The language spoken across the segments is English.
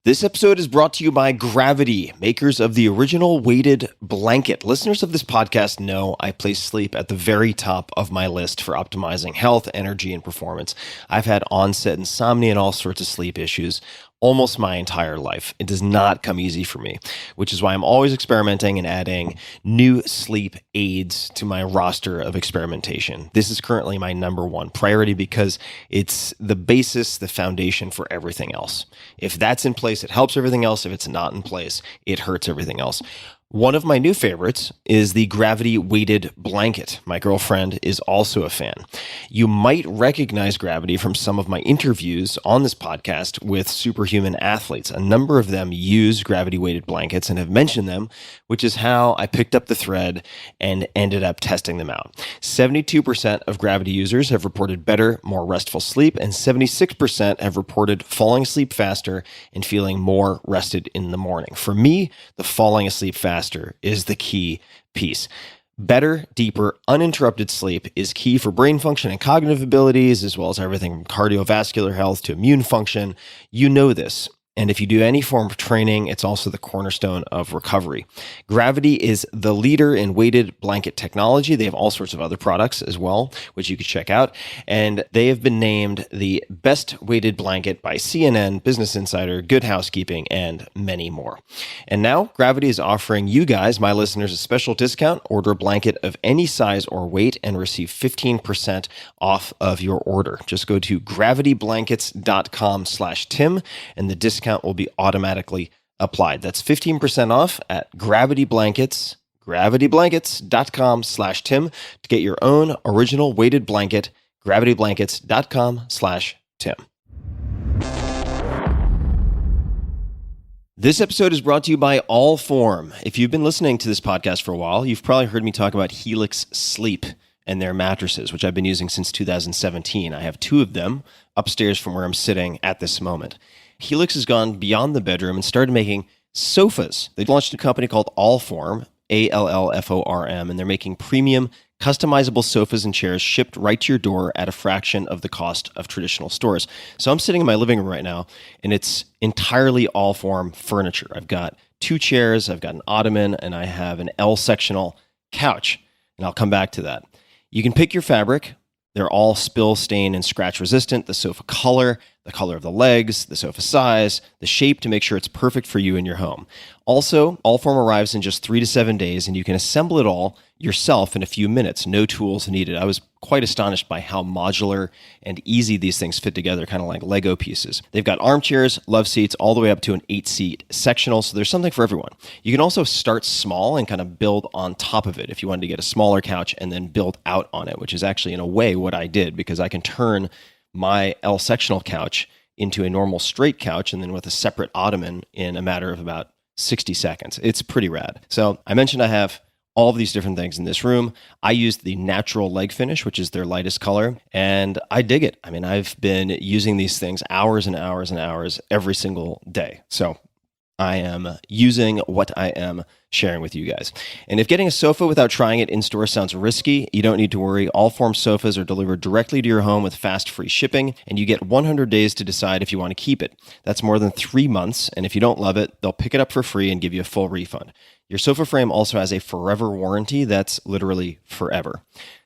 This episode is brought to you by Gravity, makers of the original weighted blanket. Listeners of this podcast know I place sleep at the very top of my list for optimizing health, energy, and performance. I've had onset insomnia and all sorts of sleep issues almost my entire life. It does not come easy for me, which is why I'm always experimenting and adding new sleep aids to my roster of experimentation. This is currently my number one priority because it's the basis, the foundation for everything else. If that's in place, it helps everything else. If it's not in place, it hurts everything else. One of my new favorites is the Gravity weighted blanket. My girlfriend is also a fan. You might recognize Gravity from some of my interviews on this podcast with superhuman athletes. A number of them use Gravity weighted blankets and have mentioned them, which is how I picked up the thread and ended up testing them out. 72% of Gravity users have reported better, more restful sleep, and 76% have reported falling asleep faster and feeling more rested in the morning. For me, the falling asleep faster is the key piece. Better, deeper, uninterrupted sleep is key for brain function and cognitive abilities, as well as everything from cardiovascular health to immune function. You know this. And if you do any form of training, it's also the cornerstone of recovery. Gravity is the leader in weighted blanket technology. They have all sorts of other products as well, which you could check out. And they have been named the best weighted blanket by CNN, Business Insider, Good Housekeeping, and many more. And now Gravity is offering you guys, my listeners, a special discount. Order a blanket of any size or weight and receive 15% off of your order. Just go to gravityblankets.com/Tim and the discount will be automatically applied. That's 15% off at gravityblankets.com/Tim to get your own original weighted blanket, gravityblankets.com/Tim. This episode is brought to you by Allform. If you've been listening to this podcast for a while, you've probably heard me talk about Helix Sleep and their mattresses, which I've been using since 2017. I have two of them upstairs from where I'm sitting at this moment. Helix has gone beyond the bedroom and started making sofas. They launched a company called Allform, Allform, and they're making premium, customizable sofas and chairs shipped right to your door at a fraction of the cost of traditional stores. So I'm sitting in my living room right now, and it's entirely Allform furniture. I've got two chairs, I've got an ottoman, and I have an L-sectional couch, and I'll come back to that. You can pick your fabric. They're all spill, stain, and scratch resistant. The sofa color, the color of the legs, the sofa size, the shape to make sure it's perfect for you and your home. Also, Allform arrives in just 3 to 7 days, and you can assemble it all yourself in a few minutes. No tools needed. I was quite astonished by how modular and easy these things fit together, kind of like Lego pieces. They've got armchairs, love seats, all the way up to an 8-seat sectional, so there's something for everyone. You can also start small and kind of build on top of it if you wanted to get a smaller couch and then build out on it, which is actually, in a way, what I did, because I can turn my L-sectional couch into a normal straight couch and then with a separate ottoman in a matter of about 60 seconds. It's pretty rad. So I mentioned I have all of these different things in this room. I used the natural leg finish, which is their lightest color, and I dig it. I mean, I've been using these things hours and hours and hours every single day. So I am using what I am sharing with you guys. And if getting a sofa without trying it in-store sounds risky, you don't need to worry. Allform sofas are delivered directly to your home with fast, free shipping, and you get 100 days to decide if you want to keep it. That's more than 3 months, and if you don't love it, they'll pick it up for free and give you a full refund. Your sofa frame also has a forever warranty that's literally forever.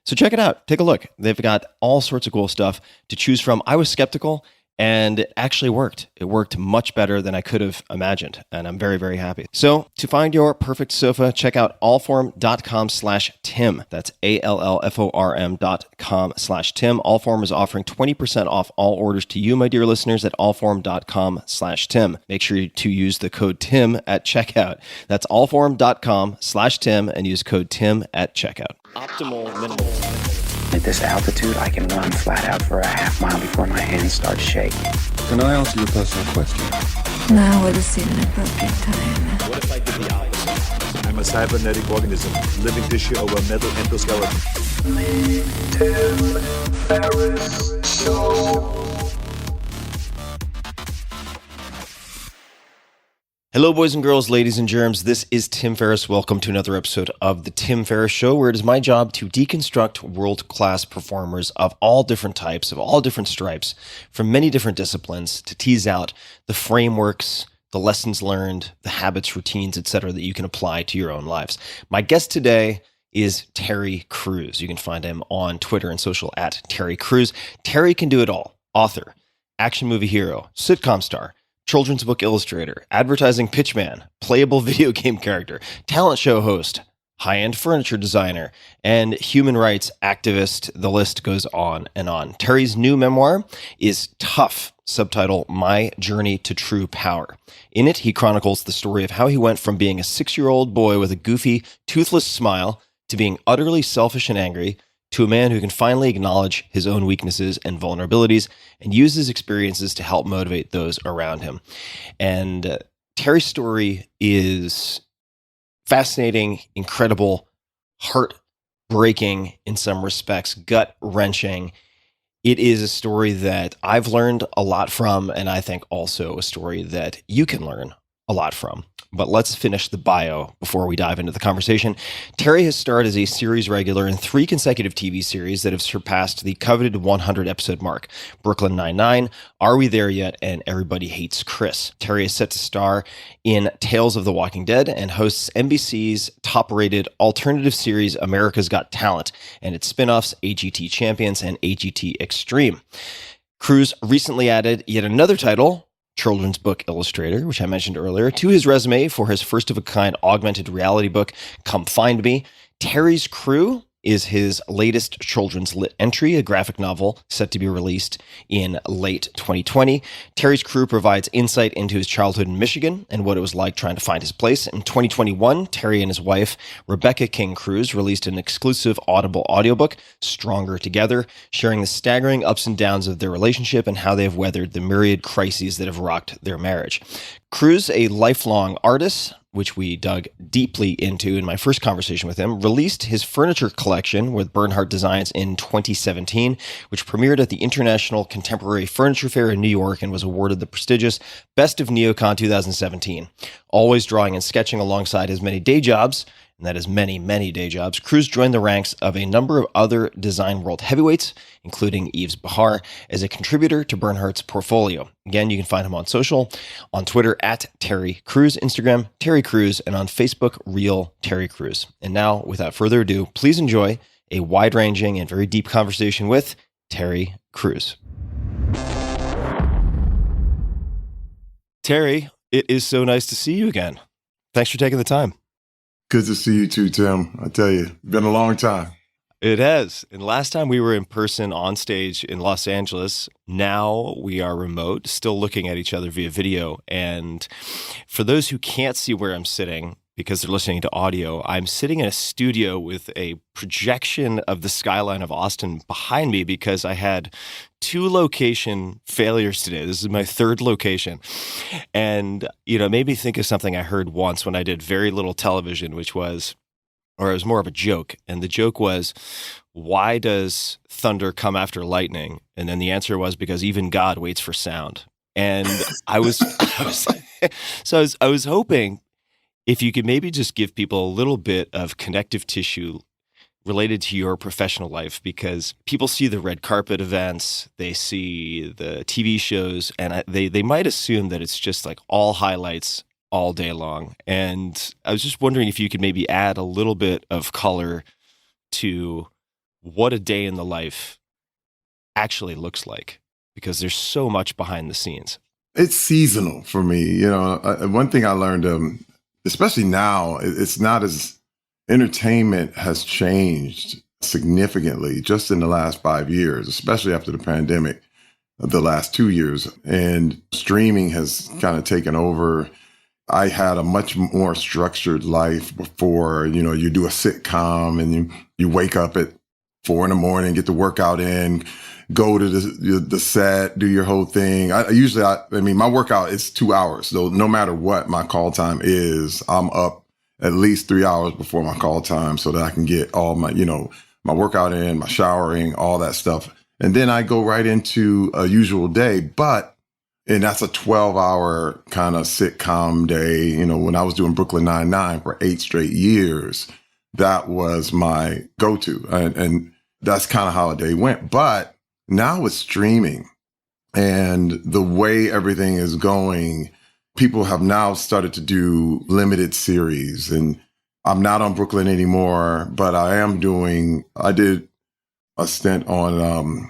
So check it out. Take a look. They've got all sorts of cool stuff to choose from. I was skeptical, and it actually worked. It worked much better than I could have imagined, and I'm very, very happy. So to find your perfect sofa, check out allform.com/Tim. That's allform.com/Tim. Allform is offering 20% off all orders to you, my dear listeners, at allform.com/Tim. Make sure to use the code TIM at checkout. That's allform.com/Tim and use code TIM at checkout. Optimal minimal. At this altitude, I can run flat out for a half mile before my hands start shaking. Can I ask you a personal question? Now would seem an appropriate time. What if I did the opposite? I'm a cybernetic organism, living tissue over metal endoskeleton. Tim Ferriss Show. Hello, boys and girls, ladies and germs. This is Tim Ferriss. Welcome to another episode of The Tim Ferriss Show, where it is my job to deconstruct world-class performers of all different types, of all different stripes, from many different disciplines, to tease out the frameworks, the lessons learned, the habits, routines, etc., that you can apply to your own lives. My guest today is Terry Crews. You can find him on Twitter and social at Terry Crews. Terry can do it all. Author, action movie hero, sitcom star, children's book illustrator, advertising pitchman, playable video game character, talent show host, high-end furniture designer, and human rights activist. The list goes on and on. Terry's new memoir is Tough, subtitle My Journey to True Power. In it, he chronicles the story of how he went from being a 6-year-old boy with a goofy, toothless smile to being utterly selfish and angry, to a man who can finally acknowledge his own weaknesses and vulnerabilities and use his experiences to help motivate those around him. And Terry's story is fascinating, incredible, heartbreaking in some respects, gut-wrenching. It is a story that I've learned a lot from, and I think also a story that you can learn a lot from. But let's finish the bio before we dive into the conversation. Terry has starred as a series regular in 3 consecutive TV series that have surpassed the coveted 100-episode mark: Brooklyn Nine-Nine, Are We There Yet?, and Everybody Hates Chris. Terry is set to star in Tales of the Walking Dead and hosts NBC's top-rated alternative series America's Got Talent and its spin-offs AGT Champions and AGT Extreme. Crews recently added yet another title, children's book illustrator, which I mentioned earlier, to his resume for his first-of-a-kind augmented reality book, Come Find Me. Terry's Crew is his latest children's lit entry, a graphic novel set to be released in late 2020. Terry's Crew provides insight into his childhood in Michigan and what it was like trying to find his place. In 2021, Terry and his wife, Rebecca King Crews, released an exclusive Audible audiobook, Stronger Together, sharing the staggering ups and downs of their relationship and how they have weathered the myriad crises that have rocked their marriage. Crews, a lifelong artist, which we dug deeply into in my first conversation with him, released his furniture collection with Bernhardt Designs in 2017, which premiered at the International Contemporary Furniture Fair in New York and was awarded the prestigious Best of Neocon 2017. Always drawing and sketching alongside his many day jobs, and that is many, many day jobs, Crews joined the ranks of a number of other design world heavyweights, including Yves Bahar, as a contributor to Bernhardt's portfolio. Again, you can find him on social, on Twitter at Terry Crews, Instagram, Terry Crews, and on Facebook, Real Terry Crews. And now, without further ado, please enjoy a wide-ranging and very deep conversation with Terry Crews. Terry, it is so nice to see you again. Thanks for taking the time. Good to see you too, Tim. I tell you, been a long time. It has. And last time we were in person on stage in Los Angeles. Now we are remote, still looking at each other via video. And for those who can't see where I'm sitting, because they're listening to audio, I'm sitting in a studio with a projection of the skyline of Austin behind me because I had 2 location failures today. This is my 3rd location. And, it made me think of something I heard once when I did very little television, which was, or it was more of a joke. And the joke was, why does thunder come after lightning? And then the answer was because even God waits for sound. And I was hoping if you could maybe just give people a little bit of connective tissue related to your professional life, because people see the red carpet events, they see the TV shows, and they might assume that it's just like all highlights all day long. And I was just wondering if you could maybe add a little bit of color to what a day in the life actually looks like, because there's so much behind the scenes. It's seasonal for me. One thing I learned, especially now, it's not as entertainment has changed significantly just in the last 5 years, especially after the pandemic, the last 2 years. And streaming has kind of taken over. I had a much more structured life before. You do a sitcom and you wake up at 4 a.m, get the workout in, go to the set, do your whole thing. My workout is 2 hours. So no matter what my call time is, I'm up at least 3 hours before my call time so that I can get all my, my workout in, my showering, all that stuff. And then I go right into a usual day, and that's a 12-hour kind of sitcom day. When I was doing Brooklyn Nine-Nine for 8 straight years, that was my go-to. And that's kind of how a day went. But now with streaming and the way everything is going, people have now started to do limited series, and I'm not on Brooklyn anymore, but I did a stint on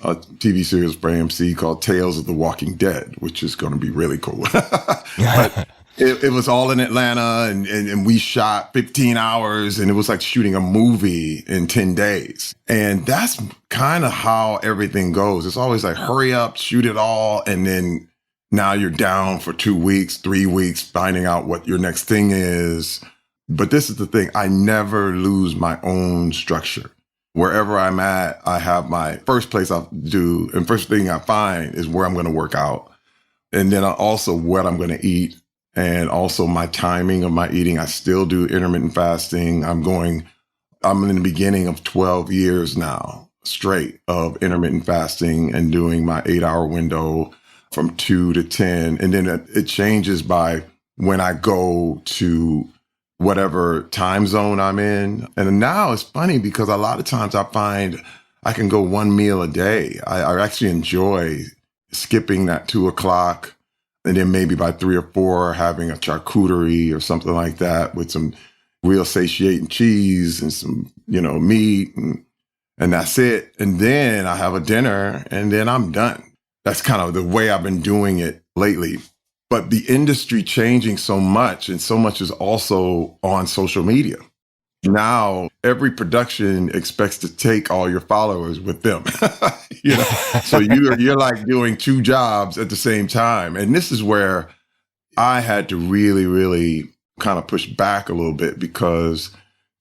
a TV series for AMC called Tales of the Walking Dead, which is going to be really cool. But it was all in Atlanta, and we shot 15 hours, and it was like shooting a movie in 10 days. And that's kind of how everything goes. It's always like, hurry up, shoot it all, and then now you're down for 2 weeks, 3 weeks, finding out what your next thing is. But this is the thing. I never lose my own structure. Wherever I'm at, I have my first place I do, and first thing I find is where I'm going to work out. And then also what I'm going to eat, and also my timing of my eating. I still do intermittent fasting. I'm in the beginning of 12 years now straight of intermittent fasting and doing my 8-hour window from 2 to 10. And then it changes by when I go to whatever time zone I'm in. And now it's funny because a lot of times I find I can go one meal a day. I actually enjoy skipping that 2 o'clock, and then maybe by 3 or 4 having a charcuterie or something like that with some real satiating cheese and some, meat, and that's it. And then I have a dinner, and then I'm done. That's kind of the way I've been doing it lately. But the industry changing so much, and so much is also on social media. Now, every production expects to take all your followers with them. So you're like doing 2 jobs at the same time. And this is where I had to really, really kind of push back a little bit, because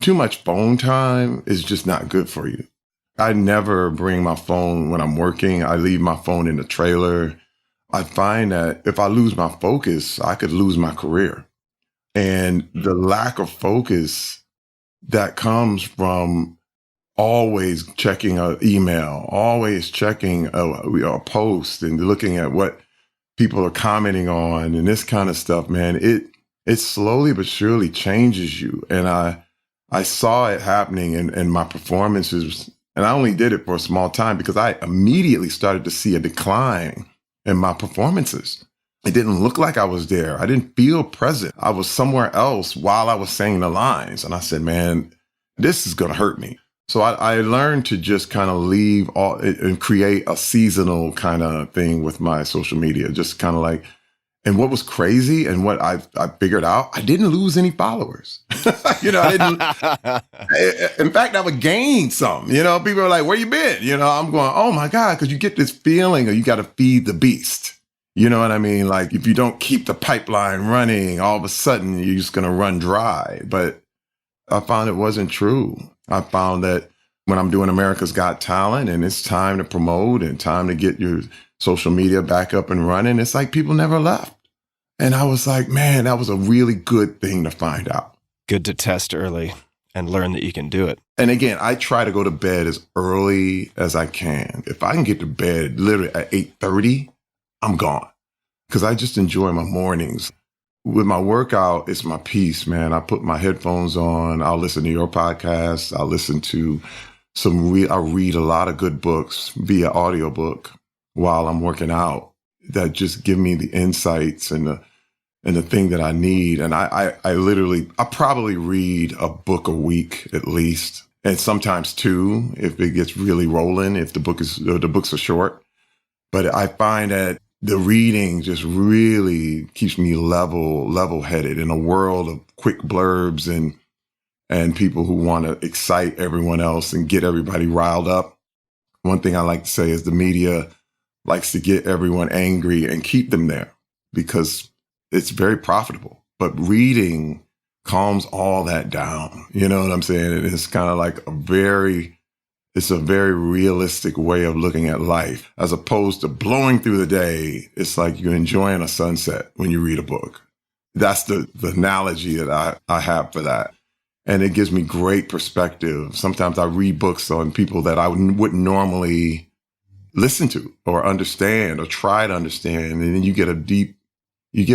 too much phone time is just not good for you. I never bring my phone when I'm working. I leave my phone in the trailer. I find that if I lose my focus, I could lose my career. And the lack of focus that comes from always checking an email, always checking a post and looking at what people are commenting on and this kind of stuff, man, it slowly but surely changes you. And I saw it happening in my performances, and I only did it for a small time because I immediately started to see a decline in my performances. It didn't look like I was there. I didn't feel present. I was somewhere else while I was saying the lines. And I said, man, this is going to hurt me. So I learned to just kind of leave all and create a seasonal kind of thing with my social media. Just kind of like, and what was crazy and what I figured out, I didn't lose any followers. I didn't. In fact, I would gain some. People are like, where you been? I'm going, oh my God, because you get this feeling of you got to feed the beast. You know what I mean? Like if you don't keep the pipeline running, all of a sudden you're just going to run dry. But I found it wasn't true. I found that when I'm doing America's Got Talent and it's time to promote and time to get your social media back up and running, it's like people never left. And I was like, man, that was a really good thing to find out. Good to test early and learn that you can do it. And again, I try to go to bed as early as I can. If I can get to bed literally at 8:30, I'm gone, because I just enjoy my mornings. With my workout, it's my peace, man. I put my headphones on. I'll listen to your podcast. I'll listen to I read a lot of good books via audiobook while I'm working out that just give me the insights and the thing that I need. And I probably read a book a week at least, and sometimes 2 if it gets really rolling, if the books are short. But I find that the reading just really keeps me level-headed in a world of quick blurbs and people who want to excite everyone else and get everybody riled up. One thing I like to say is the media likes to get everyone angry and keep them there because it's very profitable. But reading calms all that down. You know what I'm saying? It's kind of like it's a very realistic way of looking at life, as opposed to blowing through the day. It's like you're enjoying a sunset when you read a book. That's the analogy that I have for that. And it gives me great perspective. Sometimes I read books on people that I wouldn't normally listen to or understand or try to understand. And then you get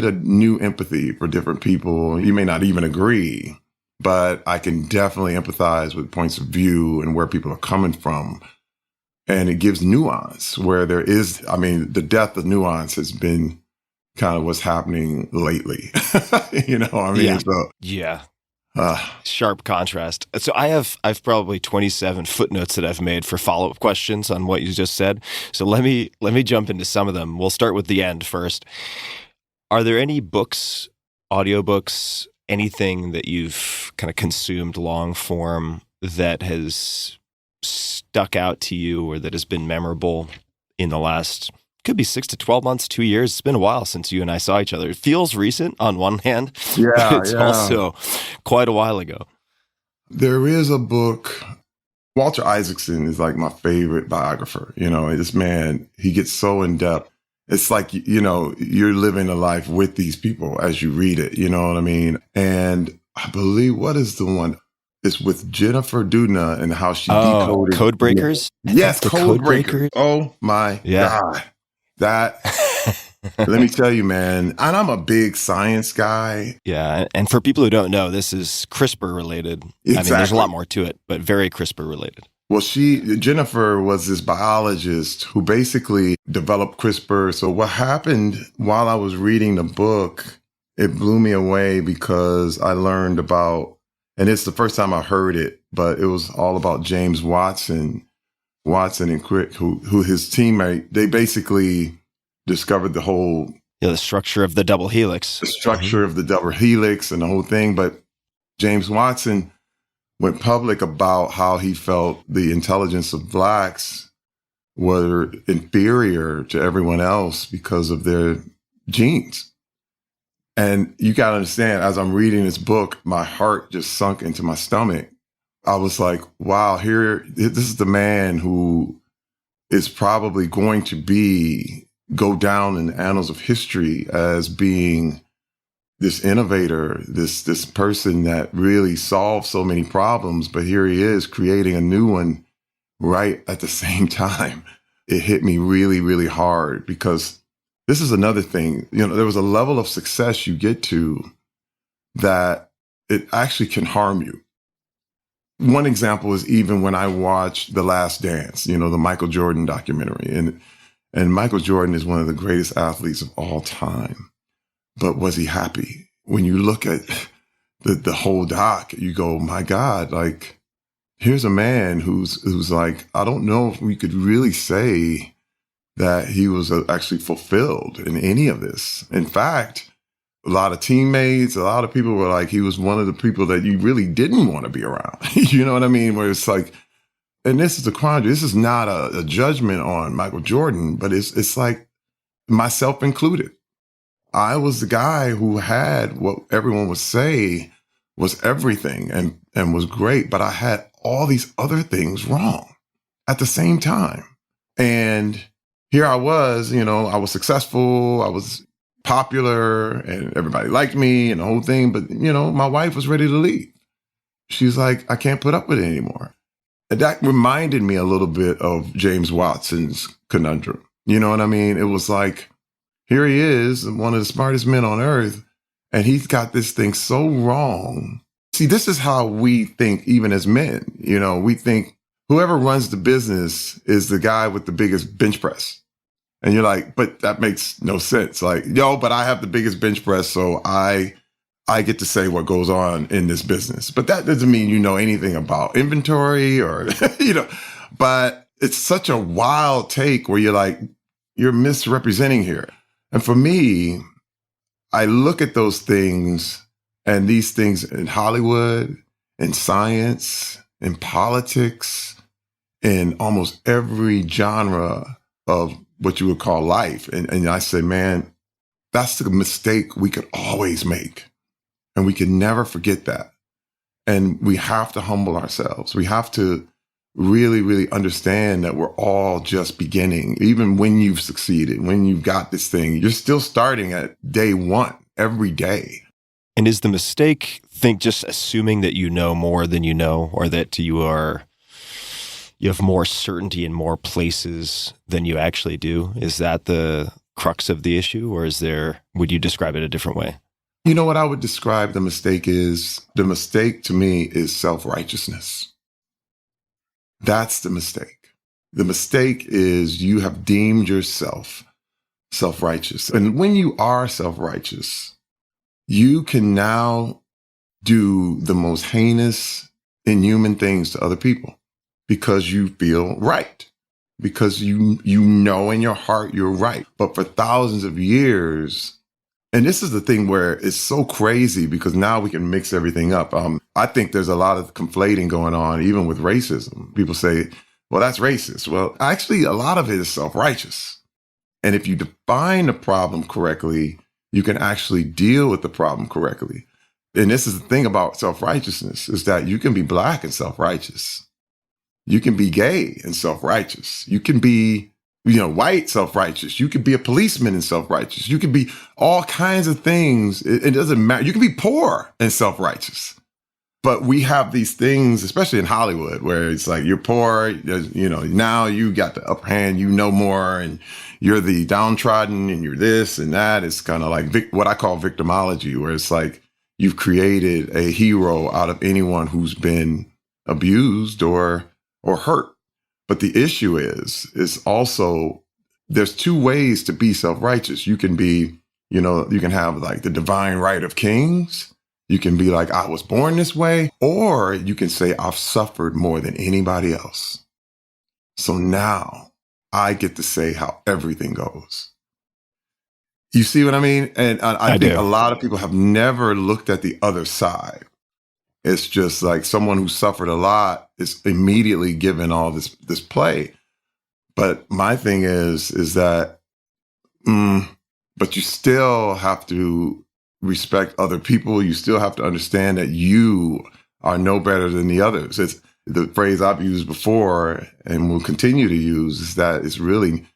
a new empathy for different people. You may not even agree, but I can definitely empathize with points of view and where people are coming from. And it gives nuance where there is, the death of nuance has been kind of what's happening lately. You know what I mean? Yeah. So, Yeah. uh, Sharp contrast. So I've probably 27 footnotes that I've made for follow-up questions on what you just said. So let me jump into some of them. We'll start with the end first. Are there any books, audiobooks, anything that you've kind of consumed long form that has stuck out to you or that has been memorable in the last, could be 6 to 12 months, 2 years? It's been a while since you and I saw each other. It feels recent on one hand, but it's also quite a while ago. there is a book. Walter Isaacson is like my favorite biographer. You know, this man, he gets so in depth. It's like, you know, you're living a life with these people as you read it. You know what I mean? And I believe, what is the one? It's with Jennifer Doudna and how she decoded. Code Breakers? Yes, The Code Breakers. Oh my Yeah. God. That, let me tell you, man, and I'm a big science guy. Yeah, and for people who don't know, this is CRISPR related. I mean, there's a Exactly. lot more to it, but very CRISPR related. Well, Jennifer was this biologist who basically developed CRISPR. So what happened while I was reading the book, it blew me away because I learned about, and it's the first time I heard it, but it was all about James Watson and Crick, who his teammate, they basically discovered the whole Yeah, the structure of the double helix. the structure of the double helix and the whole thing. But James Watson went public about how he felt the intelligence of blacks were inferior to everyone else because of their genes. And you got to understand, as I'm reading this book, my heart just sunk into my stomach. I was like, wow, this is the man who is probably going to go down in the annals of history as being this innovator, this person that really solved so many problems, but here he is creating a new one right at the same time. It hit me really, really hard because this is another thing. You know, there was a level of success you get to that it actually can harm you. One example is even when I watched The Last Dance, you know, the Michael Jordan documentary. And Michael Jordan is one of the greatest athletes of all time. But was he happy? When you look at the whole doc, you go, my God, like, here's a man who's like, I don't know if we could really say that he was actually fulfilled in any of this. In fact, a lot of teammates, a lot of people were like, he was one of the people that you really didn't want to be around. You know what I mean? Where it's like, and this is the quandary. This is not a judgment on Michael Jordan, but it's like myself included. I was the guy who had what everyone would say was everything and was great, but I had all these other things wrong at the same time. And here I was, you know, I was successful, I was popular, and everybody liked me and the whole thing. But, you know, my wife was ready to leave. She's like, I can't put up with it anymore. And that reminded me a little bit of James Watson's conundrum. You know what I mean? It was like, here he is, one of the smartest men on earth, and he's got this thing so wrong. See, this is how we think even as men. You know, we think whoever runs the business is the guy with the biggest bench press. And you're like, but that makes no sense. Like, but I have the biggest bench press, so I get to say what goes on in this business. But that doesn't mean you know anything about inventory or, you know, but it's such a wild take where you're like, you're misrepresenting here. And for me, I look at those things and these things in Hollywood, in science, in politics, in almost every genre of what you would call life. And I say, man, that's the mistake we could always make. And we can never forget that. And we have to humble ourselves. We have to really, really understand that we're all just beginning. Even when you've succeeded, when you've got this thing, you're still starting at day one every day. And is the mistake, just assuming that you know more than you know, or that you have more certainty in more places than you actually do? Is that the crux of the issue, or would you describe it a different way? You know what I would describe the mistake is? The mistake to me is self-righteousness. That's the mistake. The mistake is you have deemed yourself self-righteous. And when you are self-righteous, you can now do the most heinous, inhuman things to other people because you feel right, because you know in your heart you're right. But for thousands of years, and this is the thing where it's so crazy because now we can mix everything up. I think there's a lot of conflating going on, even with racism. People say, well, that's racist. Well, actually, a lot of it is self-righteous. And if you define the problem correctly, you can actually deal with the problem correctly. And this is the thing about self-righteousness, is that you can be Black and self-righteous. You can be gay and self-righteous. You can be, white self-righteous. You can be a policeman and self-righteous. You can be all kinds of things. It doesn't matter. You can be poor and self-righteous. But we have these things, especially in Hollywood, where it's like you're poor, now you got the upper hand, you know more, and you're the downtrodden, and you're this and that. It's kind of like what I call victimology, where it's like you've created a hero out of anyone who's been abused or hurt. But the issue is also there's two ways to be self-righteous. You can be, you can have like the divine right of kings. You can be like, I was born this way, or you can say, I've suffered more than anybody else. So now I get to say how everything goes. You see what I mean? And I think a lot of people have never looked at the other side. It's just like someone who suffered a lot is immediately given all this play. But my thing is that, but you still have to respect other people. You still have to understand that you are no better than the others. It's the phrase I've used before and will continue to use is that it's really,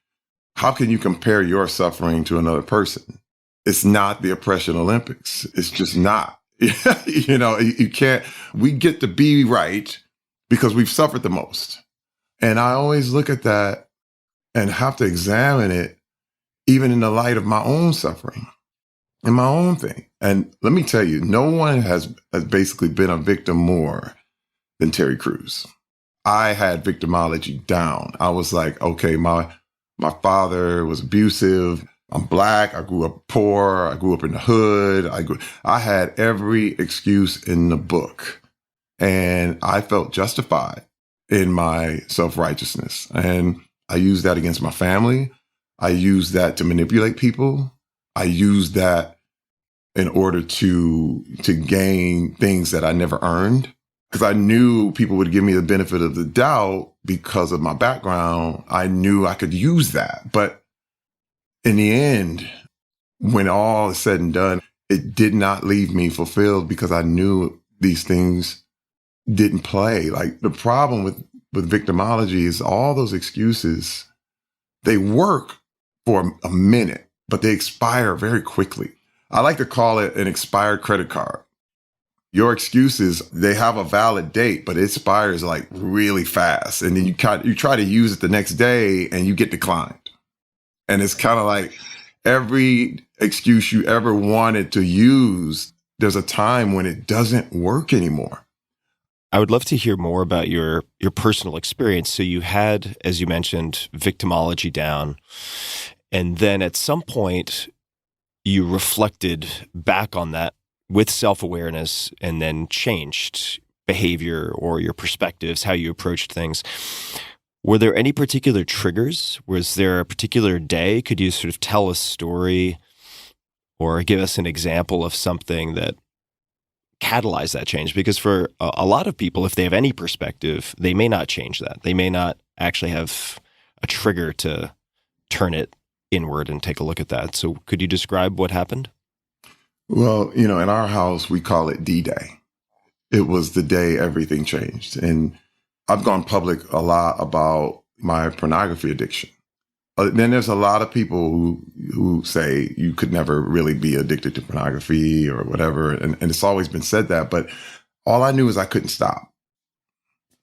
how can you compare your suffering to another person? It's not the oppression Olympics. It's just not. You can't, we get to be right because we've suffered the most. And I always look at that and have to examine it even in the light of my own suffering and my own thing. And let me tell you, no one has basically been a victim more than Terry Crews. I had victimology down. I was like, okay, my father was abusive. I'm Black. I grew up poor. I grew up in the hood. I had every excuse in the book. And I felt justified in my self-righteousness. And I used that against my family. I used that to manipulate people. I used that in order to gain things that I never earned. Because I knew people would give me the benefit of the doubt because of my background. I knew I could use that. But in the end, when all is said and done, it did not leave me fulfilled because I knew these things didn't play. Like the problem with victimology is all those excuses, they work for a minute, but they expire very quickly. I like to call it an expired credit card. Your excuses, they have a valid date, but it expires like really fast. And then you try to use it the next day and you get declined. And it's kind of like every excuse you ever wanted to use, there's a time when it doesn't work anymore. I would love to hear more about your personal experience. So you had, as you mentioned, victimology down. And then at some point, you reflected back on that with self-awareness and then changed behavior or your perspectives, how you approached things. Were there any particular triggers? Was there a particular day? Could you sort of tell a story or give us an example of something that catalyzed that change? Because for a lot of people, if they have any perspective, they may not change that. They may not actually have a trigger to turn it inward and take a look at that. So could you describe what happened? Well, in our house, we call it D-Day. It was the day everything changed. And I've gone public a lot about my pornography addiction. Then there's a lot of people who say you could never really be addicted to pornography or whatever. And it's always been said that. But all I knew is I couldn't stop.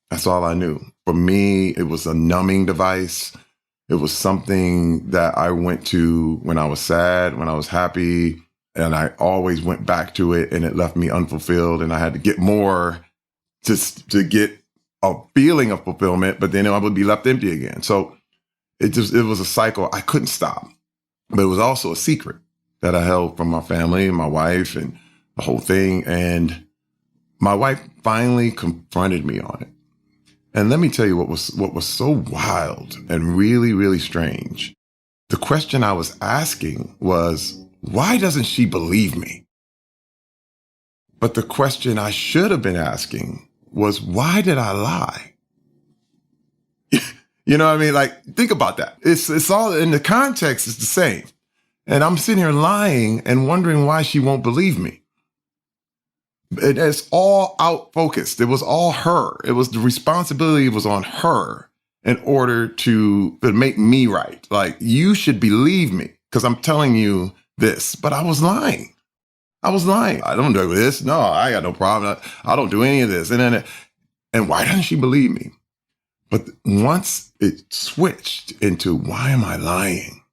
That's all I knew. For me, it was a numbing device. It was something that I went to when I was sad, when I was happy. And I always went back to it and it left me unfulfilled. And I had to get more just to get a feeling of fulfillment, but then I would be left empty again. So it was a cycle. I couldn't stop. But it was also a secret that I held from my family and my wife and the whole thing. And my wife finally confronted me on it. And let me tell you what was so wild and really, really strange. The question I was asking was, why doesn't she believe me? But the question I should have been asking was, why did I lie? You know what I mean? Like, think about that. It's all in the context is the same. And I'm sitting here lying and wondering why she won't believe me. It's all out focused. It was all her. It was the responsibility was on her in order to make me right. Like, you should believe me because I'm telling you this, but I was lying. I don't do this. No, I got no problem. I don't do any of this. And why doesn't she believe me? But once it switched into why am I lying?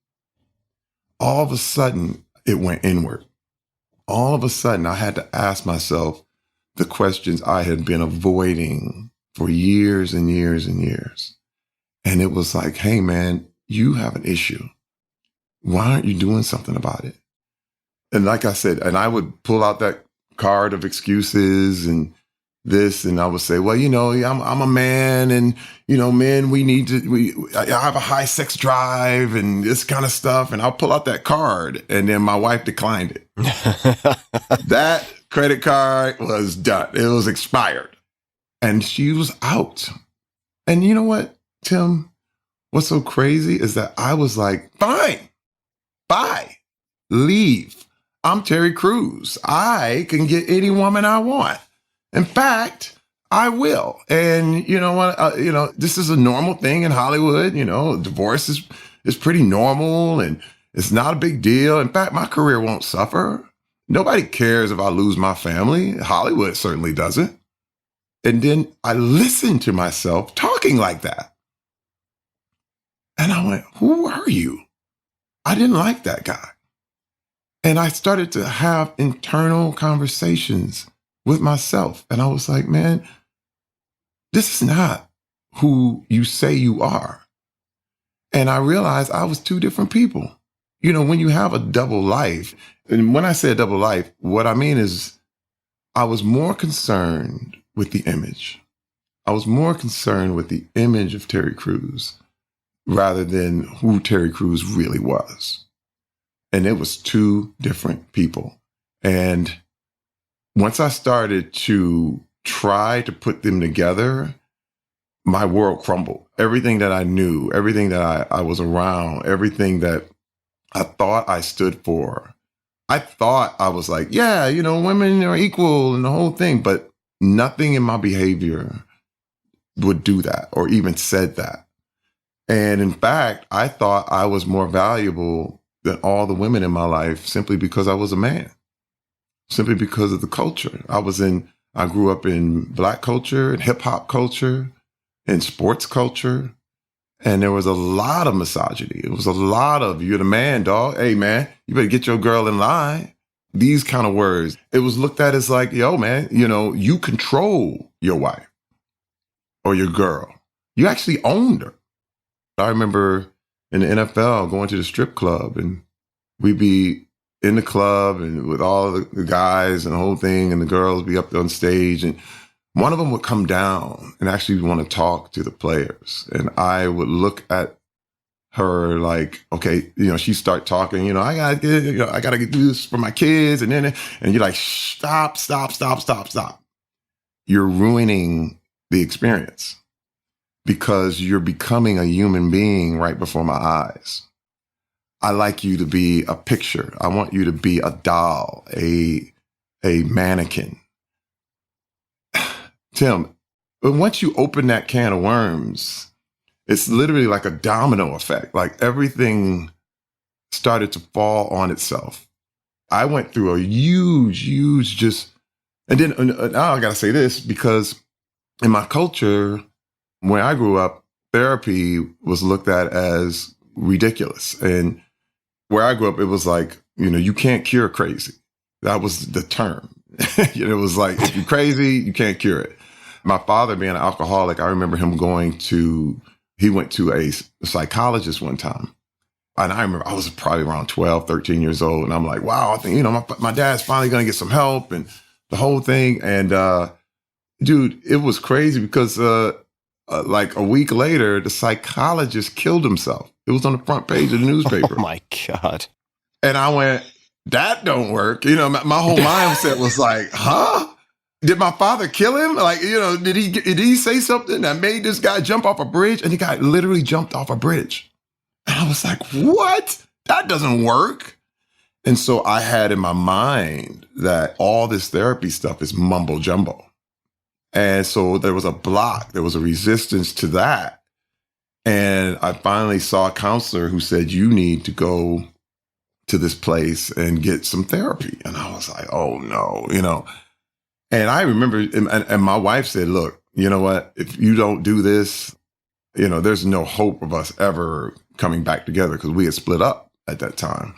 All of a sudden, it went inward. All of a sudden, I had to ask myself the questions I had been avoiding for years and years and years. And it was like, hey, man, you have an issue. Why aren't you doing something about it? And like I said, and I would pull out that card of excuses and this, and I would say, well, I'm a man, and, men, I have a high sex drive and this kind of stuff. And I'll pull out that card. And then my wife declined it. That credit card was done. It was expired. And she was out. And you know what, Tim? What's so crazy is that I was like, fine, bye, leave. I'm Terry Crews. I can get any woman I want. In fact, I will. And you know what? This is a normal thing in Hollywood. Divorce is pretty normal and it's not a big deal. In fact, my career won't suffer. Nobody cares if I lose my family. Hollywood certainly doesn't. And then I listened to myself talking like that. And I went, who are you? I didn't like that guy. And I started to have internal conversations with myself. And I was like, man, this is not who you say you are. And I realized I was two different people. When you have a double life, and when I say a double life, what I mean is I was more concerned with the image. I was more concerned with the image of Terry Crews rather than who Terry Crews really was. And it was two different people. And once I started to try to put them together, my world crumbled. Everything that I knew, everything that I was around, everything that I thought I stood for, I thought I was like, yeah, women are equal and the whole thing, but nothing in my behavior would do that or even said that. And in fact, I thought I was more valuable than all the women in my life simply because I was a man, simply because of the culture. I grew up in Black culture and hip hop culture and sports culture. And there was a lot of misogyny. It was a lot of, you're the man, dog. Hey, man, you better get your girl in line. These kind of words. It was looked at as like, yo, man, you control your wife or your girl. You actually owned her. I remember in the NFL going to the strip club, and we'd be in the club and with all the guys and the whole thing, and the girls be up on stage, and one of them would come down and actually want to talk to the players. And I would look at her like, okay, she start talking, I gotta do this for my kids. And you're like, stop. You're ruining the experience because you're becoming a human being right before my eyes. I like you to be a picture. I want you to be a doll, a mannequin. Tim, but once you open that can of worms, it's literally like a domino effect. Like everything started to fall on itself. I went through a huge, and then now I got to say this, because in my culture, when I grew up, therapy was looked at as ridiculous. And where I grew up, it was like, you can't cure crazy. That was the term. It was like, if you're crazy, you can't cure it. My father being an alcoholic, I remember him he went to a psychologist one time. And I remember I was probably around 12, 13 years old. And I'm like, wow, I think, my dad's finally going to get some help and the whole thing. And dude, it was crazy because like a week later, the psychologist killed himself. It was on the front page of the newspaper. Oh my God. And I went, that don't work. My whole mindset was like, huh? Did my father kill him? Like, did he say something that made this guy jump off a bridge? And the guy literally jumped off a bridge. And I was like, what? That doesn't work. And so I had in my mind that all this therapy stuff is mumbo jumbo. And so there was a block, there was a resistance to that. And I finally saw a counselor who said, you need to go to this place and get some therapy. And I was like, oh no, And I remember, and my wife said, look, you know what? If you don't do this, there's no hope of us ever coming back together because we had split up at that time.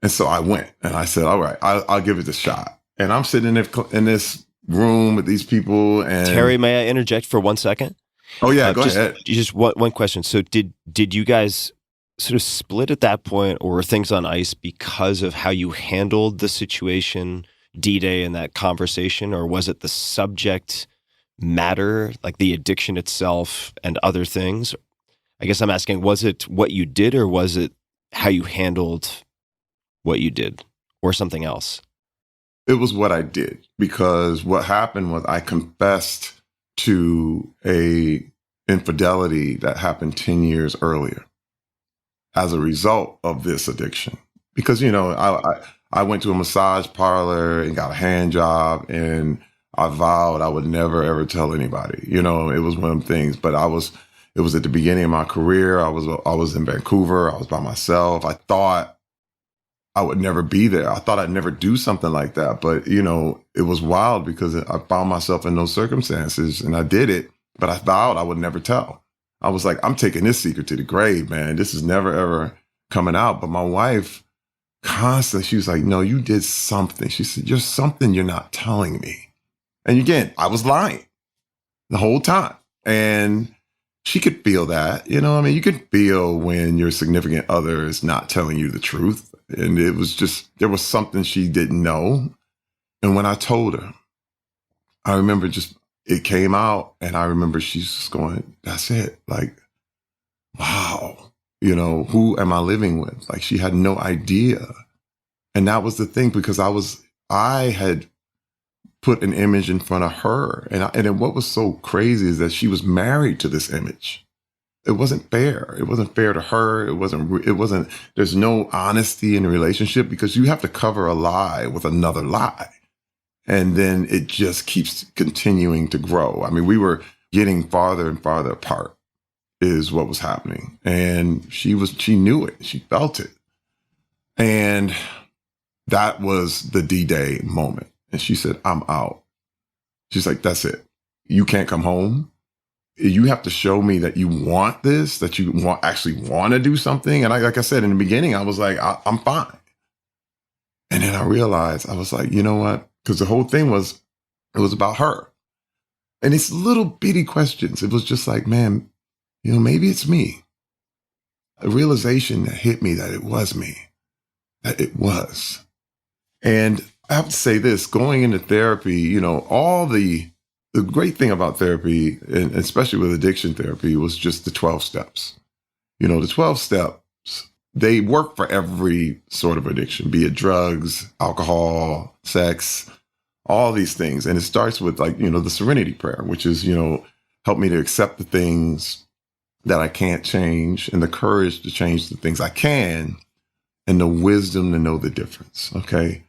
And so I went and I said, all right, I'll give it a shot. And I'm sitting in this room with these people. And Terry, may I interject for 1 second? Oh yeah, go ahead. Just one question. So did you guys sort of split at that point, or were things on ice because of how you handled the situation, D-Day and that conversation, or was it the subject matter, like the addiction itself and other things? I guess I'm asking, was it what you did, or was it how you handled what you did, or something else? It was what I did, because what happened was I confessed to a infidelity that happened 10 years earlier as a result of this addiction. Because, I went to a massage parlor and got a hand job, and I vowed I would never, ever tell anybody. It was one of them things, but it was at the beginning of my career. I was in Vancouver. I was by myself. I thought I would never be there. I thought I'd never do something like that. But, it was wild because I found myself in those circumstances and I did it, but I vowed I would never tell. I was like, I'm taking this secret to the grave, man. This is never, ever coming out. But my wife constantly, she was like, no, you did something. She said, there's something you're not telling me. And again, I was lying the whole time. And she could feel that, you could feel when your significant other is not telling you the truth. And it was just, there was something she didn't know. And when I told her, I remember it came out, and I remember she's just going, that's it. Like, wow, who am I living with? Like, she had no idea. And that was the thing, because I had put an image in front of her. And what was so crazy is that she was married to this image. It wasn't fair. It wasn't fair to her. It wasn't, there's no honesty in the relationship, because you have to cover a lie with another lie. And then it just keeps continuing to grow. I mean, we were getting farther and farther apart is what was happening. And she knew it. She felt it. And that was the D-Day moment. And she said, I'm out. She's like, that's it. You can't come home. You have to show me that you want this, that you actually want to do something. And like I said, in the beginning, I was like, I'm fine. And then I realized, I was like, you know what? Because the whole thing it was about her. And it's little bitty questions. It was just like, man, maybe it's me. A realization that hit me that it was me, that it was. And I have to say this, going into therapy, all the great thing about therapy, and especially with addiction therapy, was just the 12 steps. The 12 steps, they work for every sort of addiction, be it drugs, alcohol, sex, all these things. And it starts with the serenity prayer, which is, help me to accept the things that I can't change, and the courage to change the things I can, and the wisdom to know the difference. Okay.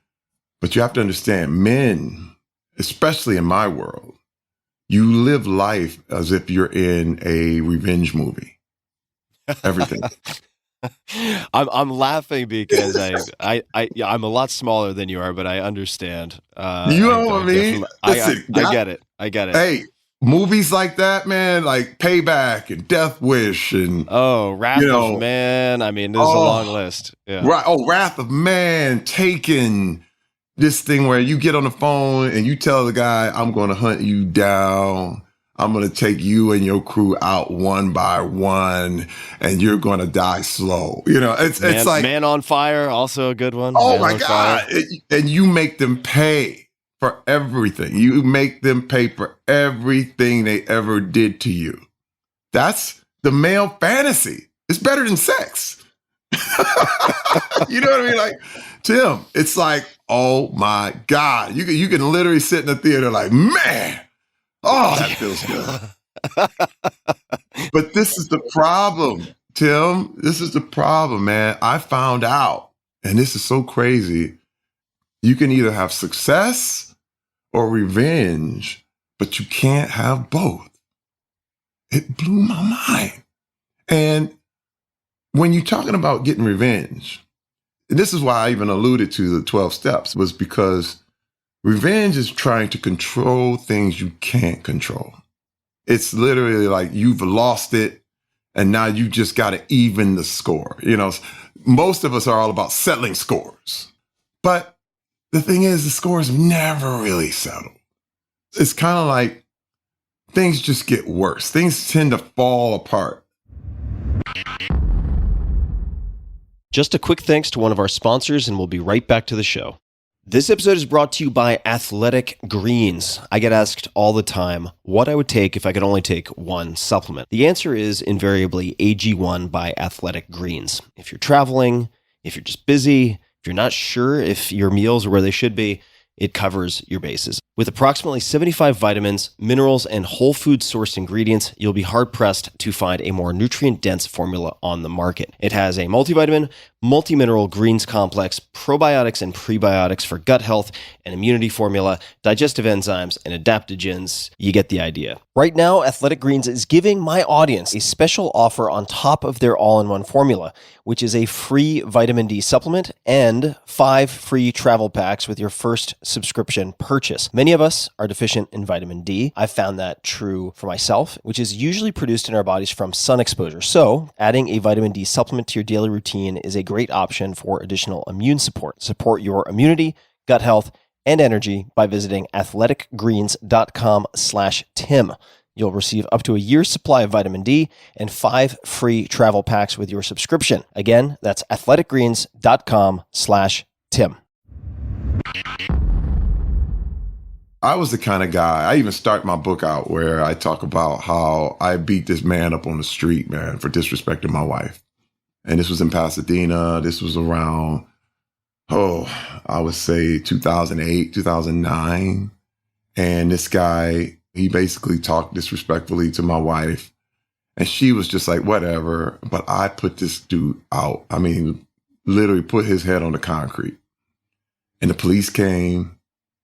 But you have to understand, men, especially in my world, you live life as if you're in a revenge movie. Everything. I'm laughing because I'm a lot smaller than you are, but I understand. You know what I mean? I get it. I get it. Hey, movies like that, man, like Payback and Death Wish and Wrath of Man. I mean, there's a long list. Yeah. Right. Oh, Wrath of Man, Taken. This thing where you get on the phone and you tell the guy, I'm going to hunt you down. I'm going to take you and your crew out one by one, and you're going to die slow. It's like Man on Fire, also a good one. Oh Man my on God. Fire. And you make them pay for everything. You make them pay for everything they ever did to you. That's the male fantasy. It's better than sex. You know what I mean? Like, Tim, it's like, oh my God. You can literally sit in the theater like, man, oh, that feels good. But this is the problem, Tim. This is the problem, man. I found out, and this is so crazy. You can either have success or revenge, but you can't have both. It blew my mind. And when you're talking about getting revenge, this is why I even alluded to the 12 steps, was because revenge is trying to control things you can't control. It's literally like you've lost it, and now you just got to even the score. Most of us are all about settling scores. But the thing is, the scores never really settle. It's kind of like things just get worse. Things tend to fall apart. Just a quick thanks to one of our sponsors, and we'll be right back to the show. This episode is brought to you by Athletic Greens. I get asked all the time what I would take if I could only take one supplement. The answer is invariably AG1 by Athletic Greens. If you're traveling, if you're just busy, if you're not sure if your meals are where they should be, it covers your bases. With approximately 75 vitamins, minerals, and whole food sourced ingredients, you'll be hard-pressed to find a more nutrient-dense formula on the market. It has a multivitamin, multi-mineral greens complex, probiotics and prebiotics for gut health, an immunity formula, digestive enzymes, and adaptogens. You get the idea. Right now, Athletic Greens is giving my audience a special offer on top of their all-in-one formula, which is a free vitamin D supplement and 5 free travel packs with your first subscription purchase. Many of us are deficient in vitamin D. I've found that true for myself, which is usually produced in our bodies from sun exposure. So adding a vitamin D supplement to your daily routine is a great option for additional immune support. Support your immunity, gut health, and energy by visiting athleticgreens.com/Tim. You'll receive up to a year's supply of vitamin D and 5 free travel packs with your subscription. Again, that's athleticgreens.com/Tim. I was the kind of guy, I even start my book out where I talk about how I beat this man up on the street, man, for disrespecting my wife. And this was in Pasadena. This was around, I would say 2008, 2009. And this guy, he basically talked disrespectfully to my wife. And she was just like, whatever. But I put this dude out. I mean, literally put his head on the concrete. And the police came.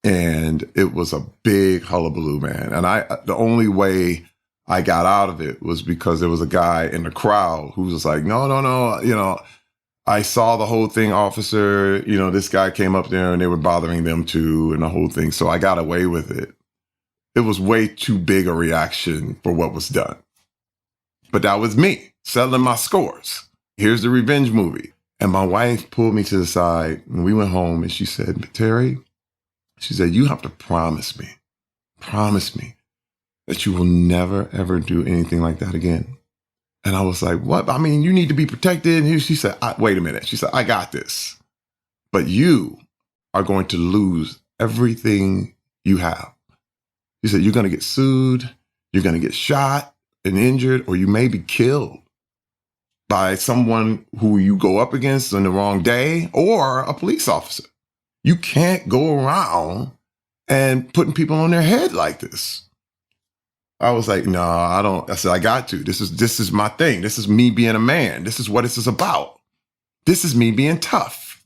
And it was a big hullabaloo, man. And the only way I got out of it was because there was a guy in the crowd who was like, no. I saw the whole thing, officer. This guy came up there and they were bothering them too and the whole thing. So I got away with it. It was way too big a reaction for what was done. But that was me settling my scores. Here's the revenge movie. And my wife pulled me to the side and we went home and she said, Terry, she said, you have to promise me that you will never, ever do anything like that again. And I was like, what? I mean, you need to be protected. And she said, wait a minute. She said, I got this. But you are going to lose everything you have. She said, you're going to get sued. You're going to get shot and injured, or you may be killed by someone who you go up against on the wrong day or a police officer. You can't go around and putting people on their head like this. I was like, no, I don't. I said, I got to. This is my thing. This is me being a man. This is what this is about. This is me being tough.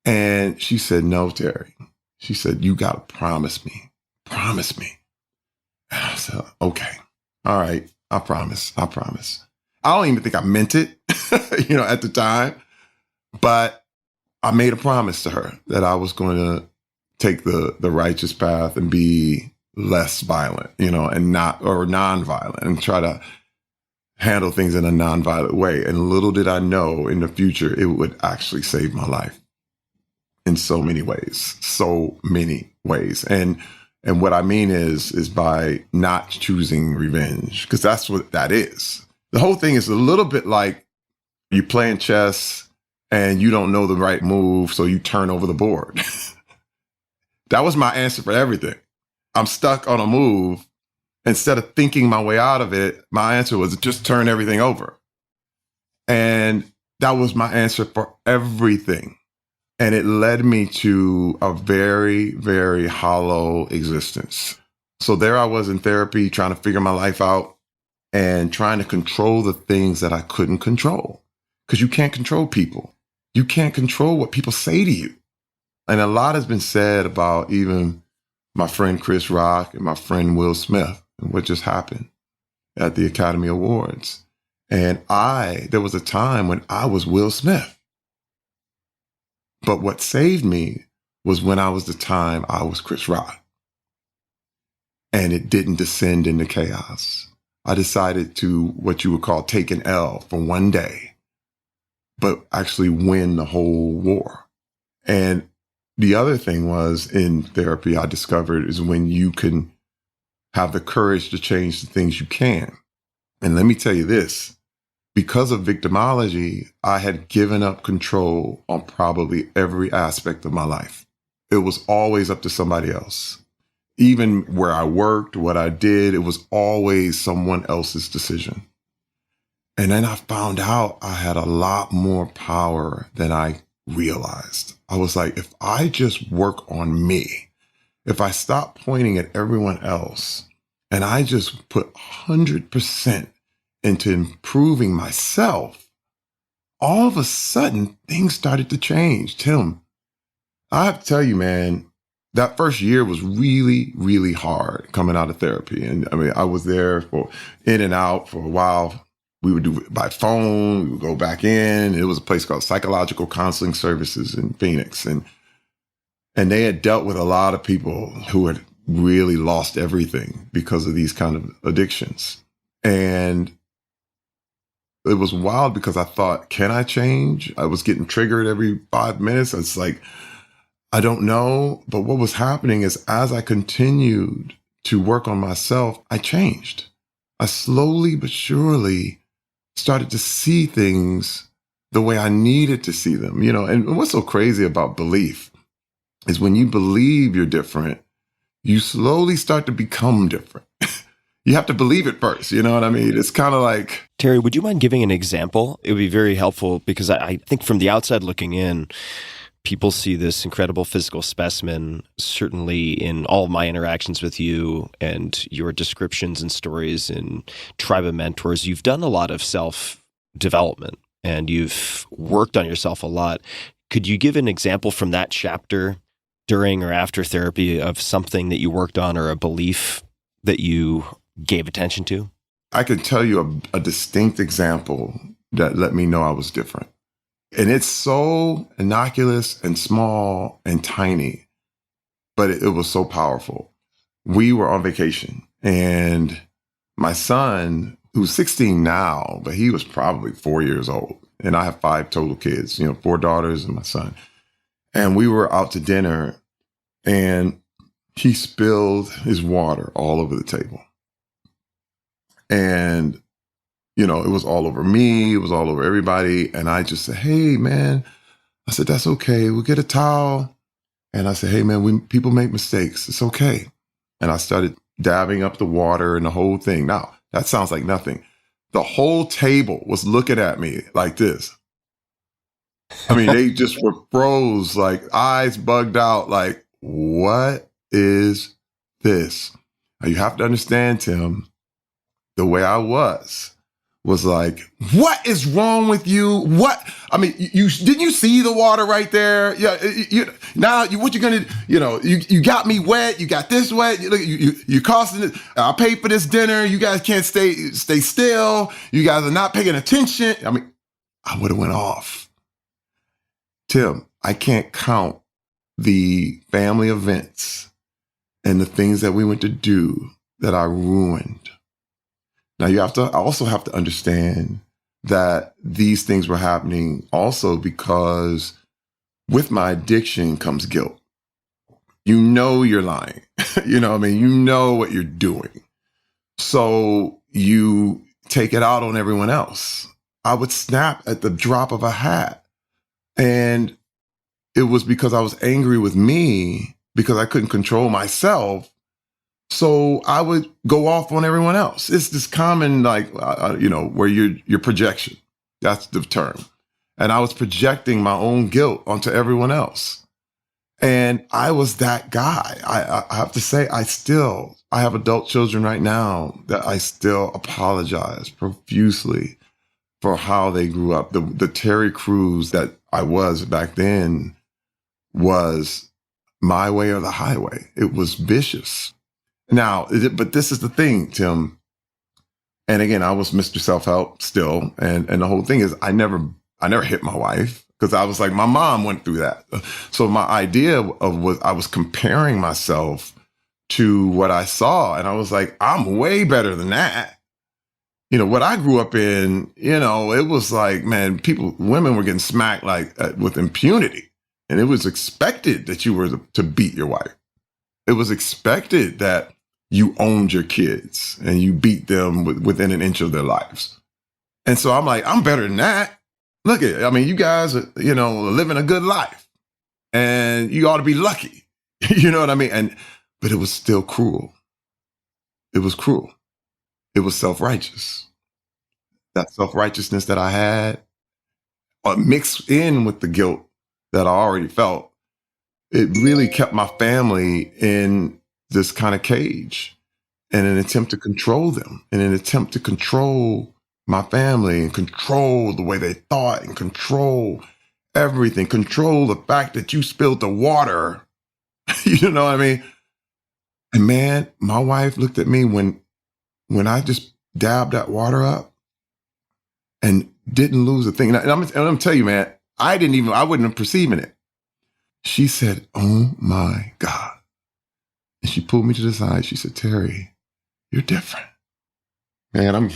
And she said, no, Terry. She said, you got to promise me. Promise me. And I said, okay. All right. I promise. I don't even think I meant it, at the time. But I made a promise to her that I was going to take the righteous path and be less violent, and not, or non-violent, and try to handle things in a non-violent way. And little did I know in the future, it would actually save my life in so many ways. And And what I mean is by not choosing revenge, because that's what that is. The whole thing is a little bit like you playing chess and you don't know the right move, so you turn over the board. That was my answer for everything. I'm stuck on a move. Instead of thinking my way out of it, my answer was just turn everything over. And that was my answer for everything. And it led me to a very, very hollow existence. So there I was in therapy trying to figure my life out and trying to control the things that I couldn't control. Because you can't control people. You can't control what people say to you. And a lot has been said about even my friend Chris Rock and my friend Will Smith and what just happened at the Academy Awards. And there was a time when I was Will Smith. But what saved me was when I was Chris Rock. And it didn't descend into chaos. I decided to, what you would call, take an L for one day, but actually win the whole war. And the other thing was, in therapy, I discovered is when you can have the courage to change the things you can. And let me tell you this, because of victimology, I had given up control on probably every aspect of my life. It was always up to somebody else. Even where I worked, what I did, it was always someone else's decision. And then I found out I had a lot more power than I realized. I was like, if I just work on me, if I stop pointing at everyone else and I just put 100% into improving myself, all of a sudden things started to change. Tim, I have to tell you, man, that first year was really, really hard coming out of therapy. And I mean, I was there for in and out for a while. We would do it by phone. We would go back in. It was a place called Psychological Counseling Services in Phoenix. And they had dealt with a lot of people who had really lost everything because of these kind of addictions. And it was wild because I thought, can I change? I was getting triggered every 5 minutes. It's like, I don't know. But what was happening is as I continued to work on myself, I changed. I slowly but surely started to see things the way I needed to see them, you know. And what's so crazy about belief is when you believe you're different, you slowly start to become different. You have to believe it first, you know what I mean? It's kind of like... Terry, would you mind giving an example? It would be very helpful because I think from the outside looking in, people see this incredible physical specimen, certainly in all of my interactions with you and your descriptions and stories and Tribe of Mentors. You've done a lot of self-development and you've worked on yourself a lot. Could you give an example from that chapter during or after therapy of something that you worked on or a belief that you gave attention to? I can tell you a distinct example that let me know I was different. And it's so innocuous and small and tiny, but it was so powerful. We were on vacation and my son, who's 16 now, but he was probably 4 years old. And I have 5 total kids, 4 daughters and my son. And we were out to dinner and he spilled his water all over the table. And, it was all over me. It was all over everybody. And I just said, hey, man, I said, that's okay. We'll get a towel. And I said, hey, man, people make mistakes. It's okay. And I started dabbing up the water and the whole thing. Now, that sounds like nothing. The whole table was looking at me like this. I mean, they just were froze, like eyes bugged out, like, what is this? Now, you have to understand, Tim, the way I was like, what is wrong with you? What? I mean, didn't you see the water right there? Yeah. What you're gonna, you got me wet. You got this wet. You costing it. I paid for this dinner. You guys can't stay still. You guys are not paying attention. I mean, I would have went off. Tim, I can't count the family events and the things that we went to do that I ruined. Now, you also have to understand that these things were happening also because with my addiction comes guilt. You're lying. You know what I mean? You know what you're doing. So you take it out on everyone else. I would snap at the drop of a hat. And it was because I was angry with me because I couldn't control myself. So I would go off on everyone else. It's this common, like, where your projection. That's the term. And I was projecting my own guilt onto everyone else. And I was that guy. I have to say, I have adult children right now that I still apologize profusely for how they grew up. The Terry Crews that I was back then was my way or the highway. It was vicious. Now, but this is the thing, Tim. And again, I was Mr. Self-Help still. And the whole thing is I never hit my wife because I was like, my mom went through that. So my idea was I was comparing myself to what I saw. And I was like, I'm way better than that. You know, what I grew up in, it was like, man, women were getting smacked like with impunity. And it was expected that you were to beat your wife. It was expected that you owned your kids and you beat them within an inch of their lives. And so I'm like, I'm better than that. Look at it. I mean, you guys are, living a good life and you ought to be lucky. You know what I mean? But it was still cruel. It was cruel. It was self-righteous. That self-righteousness that I had mixed in with the guilt that I already felt, it really kept my family in this kind of cage in an attempt to control them, in an attempt to control my family and control the way they thought and control everything, control the fact that you spilled the water. You know what I mean? And man, my wife looked at me when I just dabbed that water up and didn't lose a thing. And I'm gonna tell you, man, I wasn't perceiving it. She said, "Oh my God." And she pulled me to the side. She said, "Terry, you're different." Man, I'm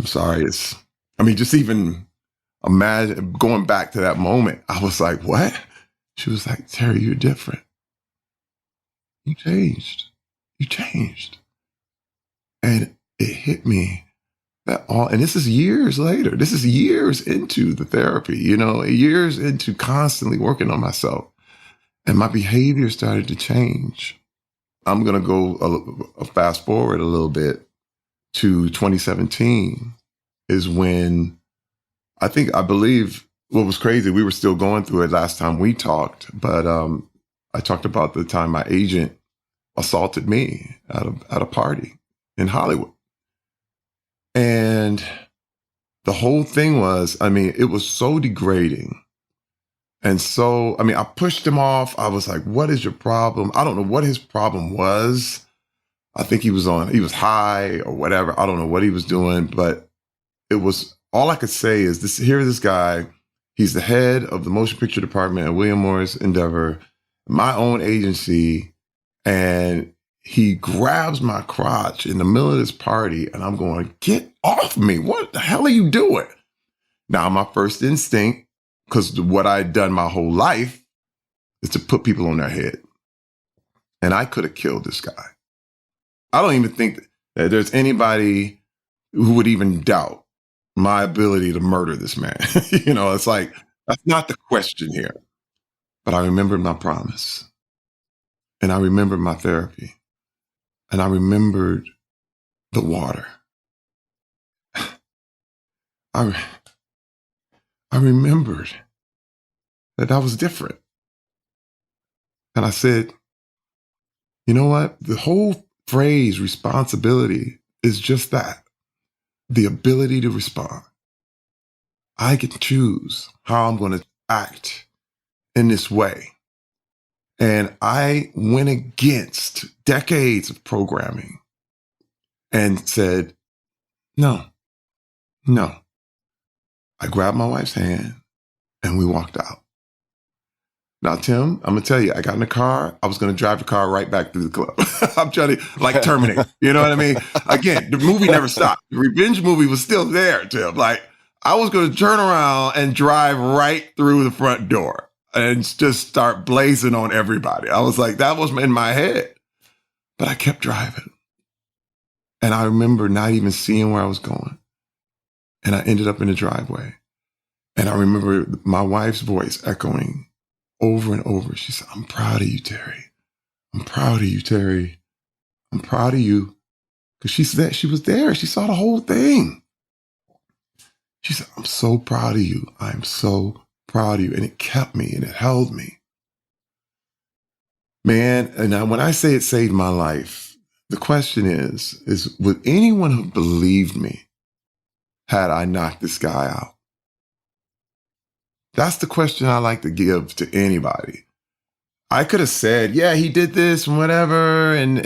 sorry. Just even imagine going back to that moment. I was like, what? She was like, "Terry, you're different. You changed. You changed." And it hit me and this is years later. This is years into the therapy, years into constantly working on myself. And my behavior started to change. I'm going to go a fast forward a little bit to 2017 is when I believe what was crazy. We were still going through it last time we talked, but I talked about the time my agent assaulted me at a party in Hollywood. And the whole thing was, it was so degrading. And so, I pushed him off. I was like, what is your problem? I don't know what his problem was. I think he was high or whatever. I don't know what he was doing, but it was, all I could say is here's this guy. He's the head of the motion picture department at William Morris Endeavor, my own agency. And he grabs my crotch in the middle of this party and I'm going, get off me. What the hell are you doing? Now, my first instinct, because what I'd done my whole life, is to put people on their head. And I could have killed this guy. I don't even think that there's anybody who would even doubt my ability to murder this man. It's like, that's not the question here. But I remembered my promise. And I remembered my therapy. And I remembered the water. I remembered that I was different. And I said, you know what? The whole phrase responsibility is just that. The ability to respond. I can choose how I'm going to act in this way. And I went against decades of programming and said, no. I grabbed my wife's hand and we walked out. Now, Tim, I'm going to tell you, I got in the car. I was going to drive the car right back to the club. I'm trying to, like, Terminator. You know what I mean? Again, the movie never stopped. The revenge movie was still there, Tim. Like, I was going to turn around and drive right through the front door and just start blazing on everybody. I was like, that was in my head. But I kept driving. And I remember not even seeing where I was going. And I ended up in the driveway. And I remember my wife's voice echoing over and over. She said, I'm proud of you, Terry. I'm proud of you, Terry. I'm proud of you. Because she was there. She saw the whole thing. She said, I'm so proud of you. I'm so proud of you. And it kept me and it held me. Man, and now when I say it saved my life, the question is would anyone have believed me had I knocked this guy out? That's the question I like to give to anybody. I could have said, yeah, he did this and whatever, and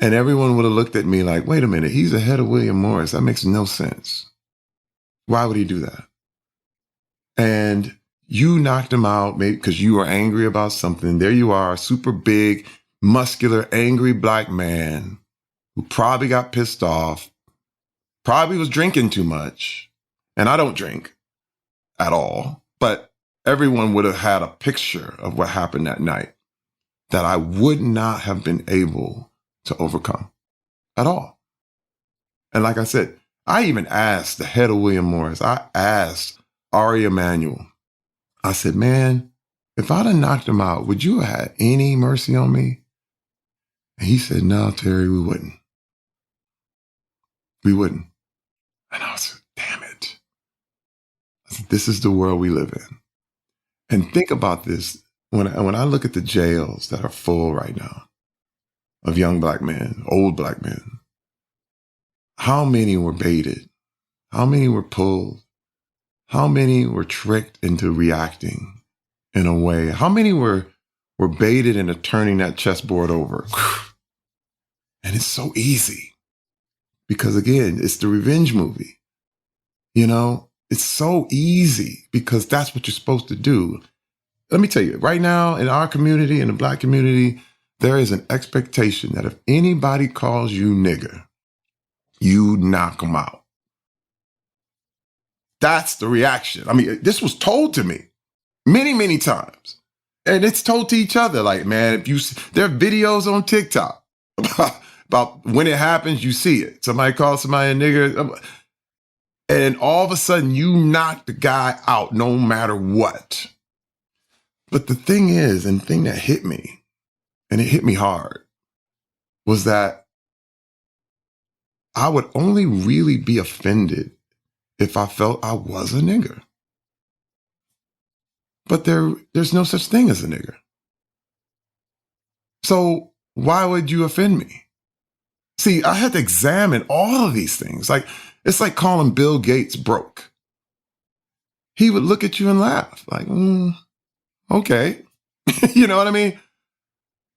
everyone would have looked at me like, wait a minute, he's ahead of William Morris. That makes no sense. Why would he do that? And you knocked him out maybe because you were angry about something. There you are, a super big, muscular, angry black man who probably got pissed off, probably was drinking too much. And I don't drink at all, but everyone would have had a picture of what happened that night that I would not have been able to overcome at all. And like I said, I even asked the head of William Morris, I asked Ari Emanuel, I said, man, if I'd have knocked him out, would you have had any mercy on me? And he said, no, Terry, we wouldn't. We wouldn't. And I was like, damn it. I said, this is the world we live in. And think about this. When I look at the jails that are full right now of young black men, old black men, how many were baited? How many were pulled? How many were tricked into reacting in a way? How many were baited into turning that chessboard over? And it's so easy because, again, it's the revenge movie. You know, it's so easy because that's what you're supposed to do. Let me tell you, right now in our community, in the black community, there is an expectation that if anybody calls you nigger, you knock them out. That's the reaction. I mean, this was told to me many, many times. And it's told to each other. Like, man, there are videos on TikTok about when it happens, you see it. Somebody calls somebody a nigger. And all of a sudden, you knock the guy out no matter what. But the thing is, and the thing that hit me, and it hit me hard, was that I would only really be offended if I felt I was a nigger. But there's no such thing as a nigger. So why would you offend me? See, I had to examine all of these things. Like, it's like calling Bill Gates broke. He would look at you and laugh like, okay. You know what I mean?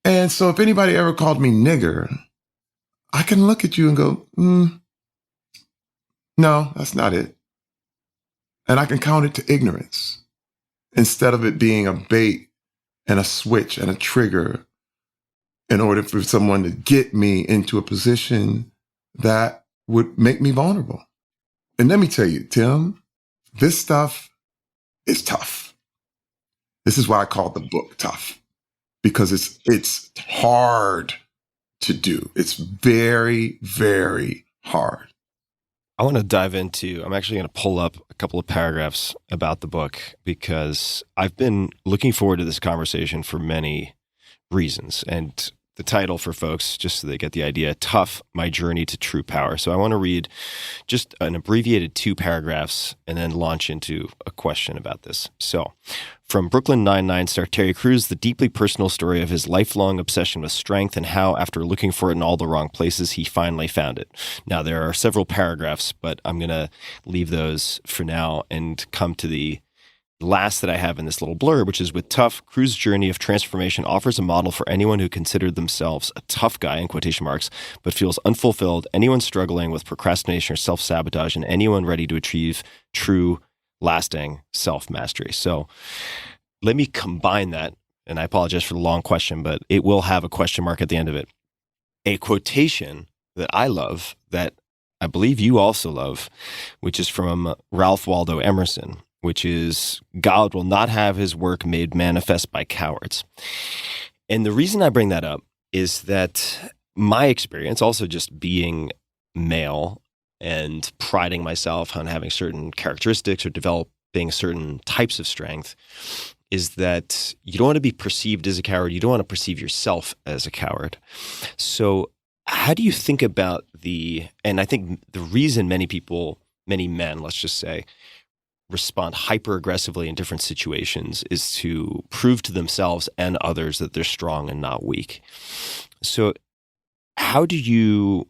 And so if anybody ever called me nigger, I can look at you and go, no, that's not it. And I can count it to ignorance instead of it being a bait and a switch and a trigger in order for someone to get me into a position that would make me vulnerable. And let me tell you, Tim, this stuff is tough. This is why I call the book tough, because it's hard to do. It's very, very hard. I want to dive into, I'm actually going to pull up a couple of paragraphs about the book because I've been looking forward to this conversation for many reasons. And the title for folks, just so they get the idea, Tough, My Journey to True Power. So I want to read just an abbreviated 2 paragraphs and then launch into a question about this. So from Brooklyn Nine-Nine star Terry Crews, the deeply personal story of his lifelong obsession with strength and how, after looking for it in all the wrong places, he finally found it. Now, there are several paragraphs, but I'm going to leave those for now and come to the last that I have in this little blurb, which is with Tough, Crews' journey of transformation offers a model for anyone who considered themselves a tough guy, in quotation marks, but feels unfulfilled, anyone struggling with procrastination or self-sabotage, and anyone ready to achieve true, lasting self-mastery. So let me combine that, and I apologize for the long question, but it will have a question mark at the end of it. A quotation that I love, that I believe you also love, which is from Ralph Waldo Emerson, which is, God will not have his work made manifest by cowards. And the reason I bring that up is that my experience, also just being male and priding myself on having certain characteristics or developing certain types of strength, is that you don't want to be perceived as a coward. You don't want to perceive yourself as a coward. So how do you think about and I think the reason many men, let's just say, respond hyper aggressively in different situations is to prove to themselves and others that they're strong and not weak. So how do you,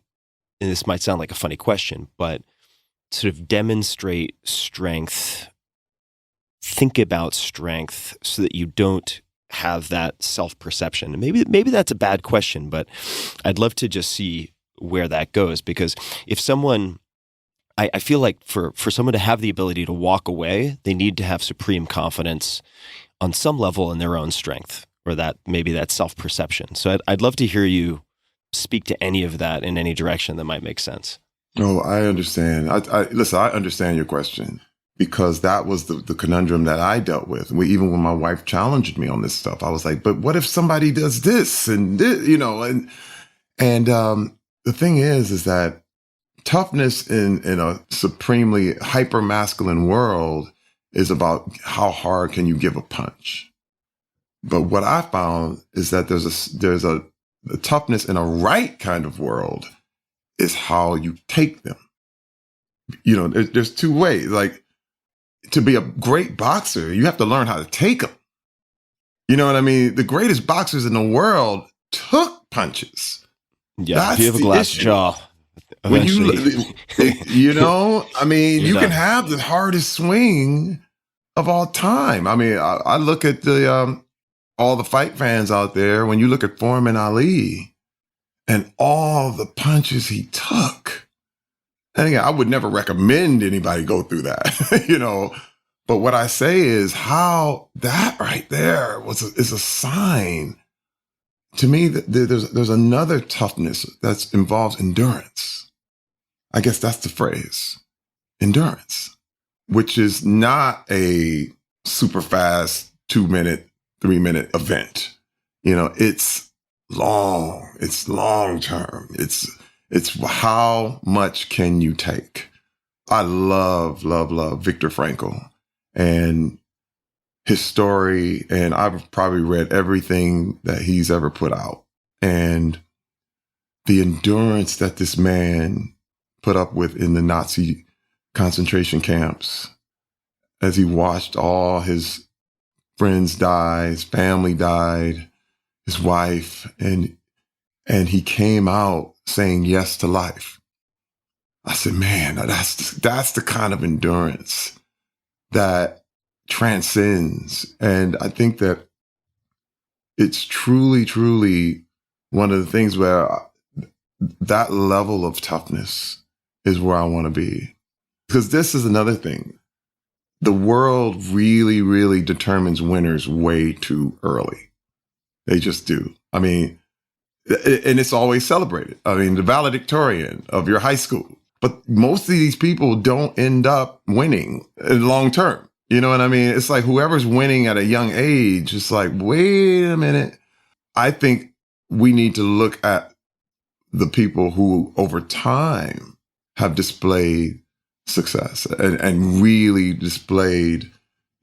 and this might sound like a funny question, but sort of demonstrate strength, think about strength so that you don't have that self-perception? And maybe that's a bad question, but I'd love to just see where that goes, because if someone, I feel like for someone to have the ability to walk away, they need to have supreme confidence on some level in their own strength, or that maybe that self-perception. So I'd love to hear you speak to any of that in any direction that might make sense. Oh, I understand. Listen, I understand your question, because that was the conundrum that I dealt with. Even when my wife challenged me on this stuff, I was like, but what if somebody does this and this, and the thing is that toughness in a supremely hyper masculine world is about how hard can you give a punch. But what I found is that there's a toughness in a right kind of world is how you take them. There's two ways. Like, to be a great boxer, you have to learn how to take them. You know what I mean? The greatest boxers in the world took punches. Yeah, that's if you have a glass jaw. When you can have the hardest swing of all time. I mean, I look at all the fight fans out there. When you look at Foreman Ali and all the punches he took, and again, I would never recommend anybody go through that, But what I say is how that right there is a sign to me that there's another toughness that involves endurance. I guess that's the phrase, endurance, which is not a super fast 2-minute, 3-minute event. It's long term. It's how much can you take? I love Viktor Frankl and his story, and I've probably read everything that he's ever put out. And the endurance that this man put up with in the Nazi concentration camps, as he watched all his friends die, his family died, his wife, and he came out saying yes to life. I said, man, that's the kind of endurance that transcends. And I think that it's truly, truly one of the things where that level of toughness is where I want to be. Because this is another thing. The world really, really determines winners way too early. They just do. I mean, and it's always celebrated. I mean, the valedictorian of your high school. But most of these people don't end up winning long term. You know what I mean? It's like whoever's winning at a young age, it's like, wait a minute. I think we need to look at the people who over time have displayed success and really displayed,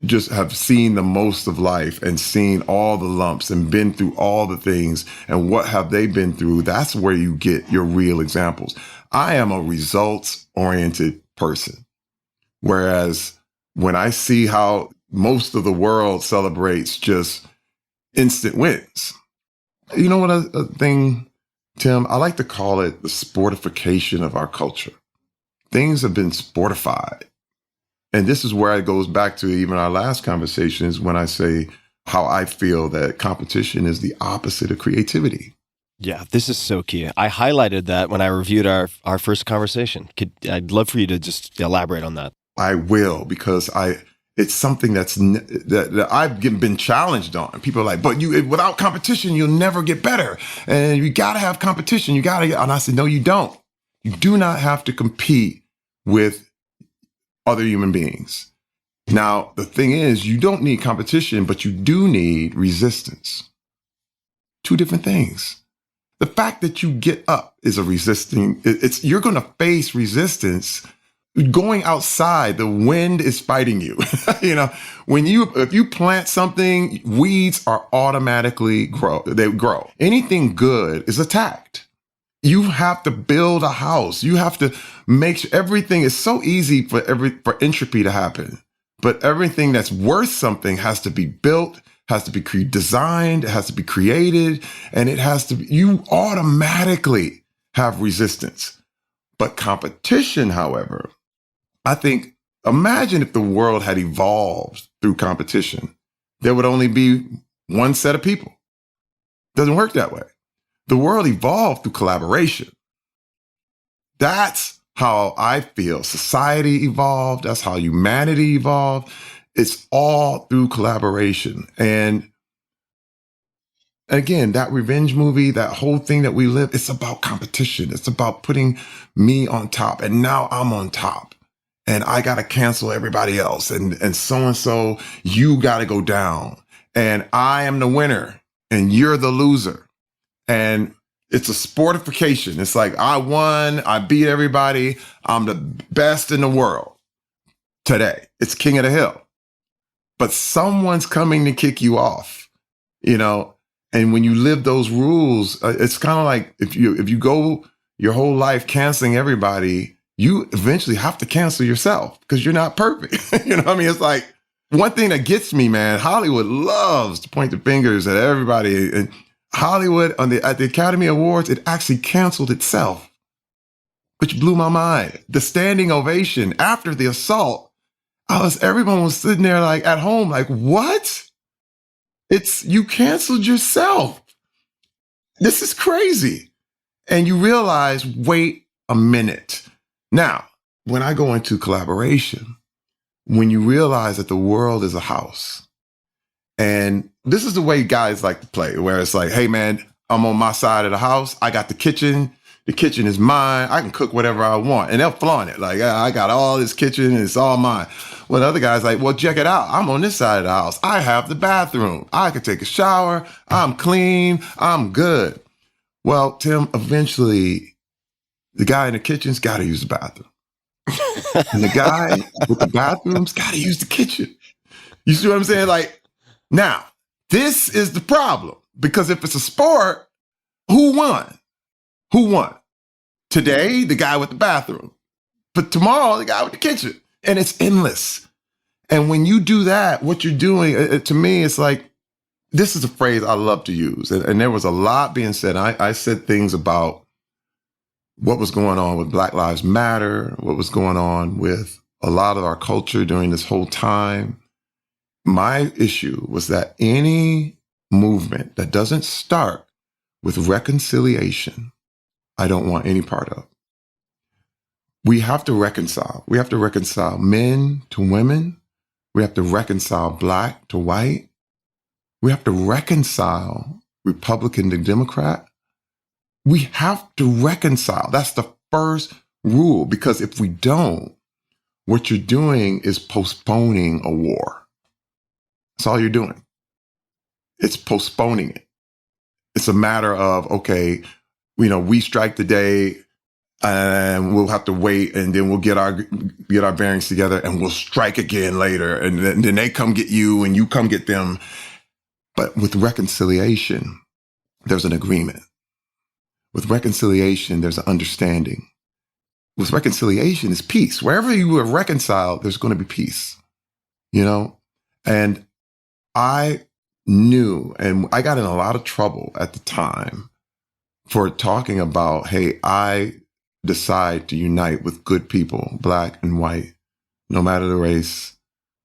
just have seen the most of life and seen all the lumps and been through all the things. And what have they been through? That's where you get your real examples. I am a results-oriented person. Whereas when I see how most of the world celebrates just instant wins, you know what a thing, Tim? I like to call it the sportification of our culture. Things have been sportified. And this is where it goes back to even our last conversation, is when I say how I feel that competition is the opposite of creativity. Yeah, this is so key. I highlighted that when I reviewed our first conversation. I'd love for you to just elaborate on that. I will, because it's something that I've been challenged on. People are like, but without competition, you'll never get better. And you got to have competition. And I said, no, you don't. You do not have to compete with other human beings. Now, the thing is, you don't need competition, but you do need resistance. Two different things. The fact that you get up is a resisting. You're going to face resistance. Going outside, the wind is fighting you. If you plant something, weeds are automatically they grow. Anything good is attacked. You have to build a house. You have to make sure everything is so easy for entropy to happen. But everything that's worth something has to be built, has to be designed, it has to be created, and you automatically have resistance. But competition, however, I think, imagine if the world had evolved through competition. There would only be one set of people. Doesn't work that way. The world evolved through collaboration. That's how I feel society evolved. That's how humanity evolved. It's all through collaboration. And again, that revenge movie, that whole thing that we live, it's about competition. It's about putting me on top. And now I'm on top. And I got to cancel everybody else. And so, you got to go down. And I am the winner and you're the loser. And it's a sportification. It's like, I won, I beat everybody. I'm the best in the world today. It's king of the hill. But someone's coming to kick you off, and when you live those rules, it's kind of like if you go your whole life canceling everybody, you eventually have to cancel yourself because you're not perfect. You know what I mean? It's like one thing that gets me, man, Hollywood loves to point the fingers at everybody. And Hollywood at the Academy Awards, it actually canceled itself, which blew my mind. The standing ovation after the assault, everyone was sitting there like at home, like, what? You canceled yourself. This is crazy. And you realize, wait a minute. Now, when I go into collaboration, when you realize that the world is a house, and this is the way guys like to play, where it's like, hey man, I'm on my side of the house. I got the kitchen. The kitchen is mine. I can cook whatever I want. And they'll flaunt it. Like, I got all this kitchen and it's all mine. Well, the other guy's like, well, check it out. I'm on this side of the house. I have the bathroom. I can take a shower. I'm clean. I'm good. Well, Tim, eventually the guy in the kitchen's got to use the bathroom. And the guy with the bathroom's got to use the kitchen. You see what I'm saying? Like, now, this is the problem. Because if it's a sport, who won? Who won? Today, the guy with the bathroom. But tomorrow, the guy with the kitchen. And it's endless. And when you do that, what you're doing, to me, it's like, this is a phrase I love to use. And there was a lot being said. I said things about what was going on with Black Lives Matter, what was going on with a lot of our culture during this whole time. My issue was that any movement that doesn't start with reconciliation, I don't want any part of. We have to reconcile. We have to reconcile men to women. We have to reconcile Black to white. We have to reconcile Republican to Democrat. We have to reconcile. That's the first rule, because if we don't, what you're doing is postponing a war. That's all you're doing. It's postponing it. It's a matter of, okay, we strike today and we'll have to wait, and then we'll get our bearings together and we'll strike again later. And then they come get you and you come get them. But with reconciliation, there's an agreement. With reconciliation, there's an understanding. With reconciliation is peace. Wherever you are reconciled, there's going to be peace, And I knew, and I got in a lot of trouble at the time for talking about, hey, I decide to unite with good people, Black and white, no matter the race,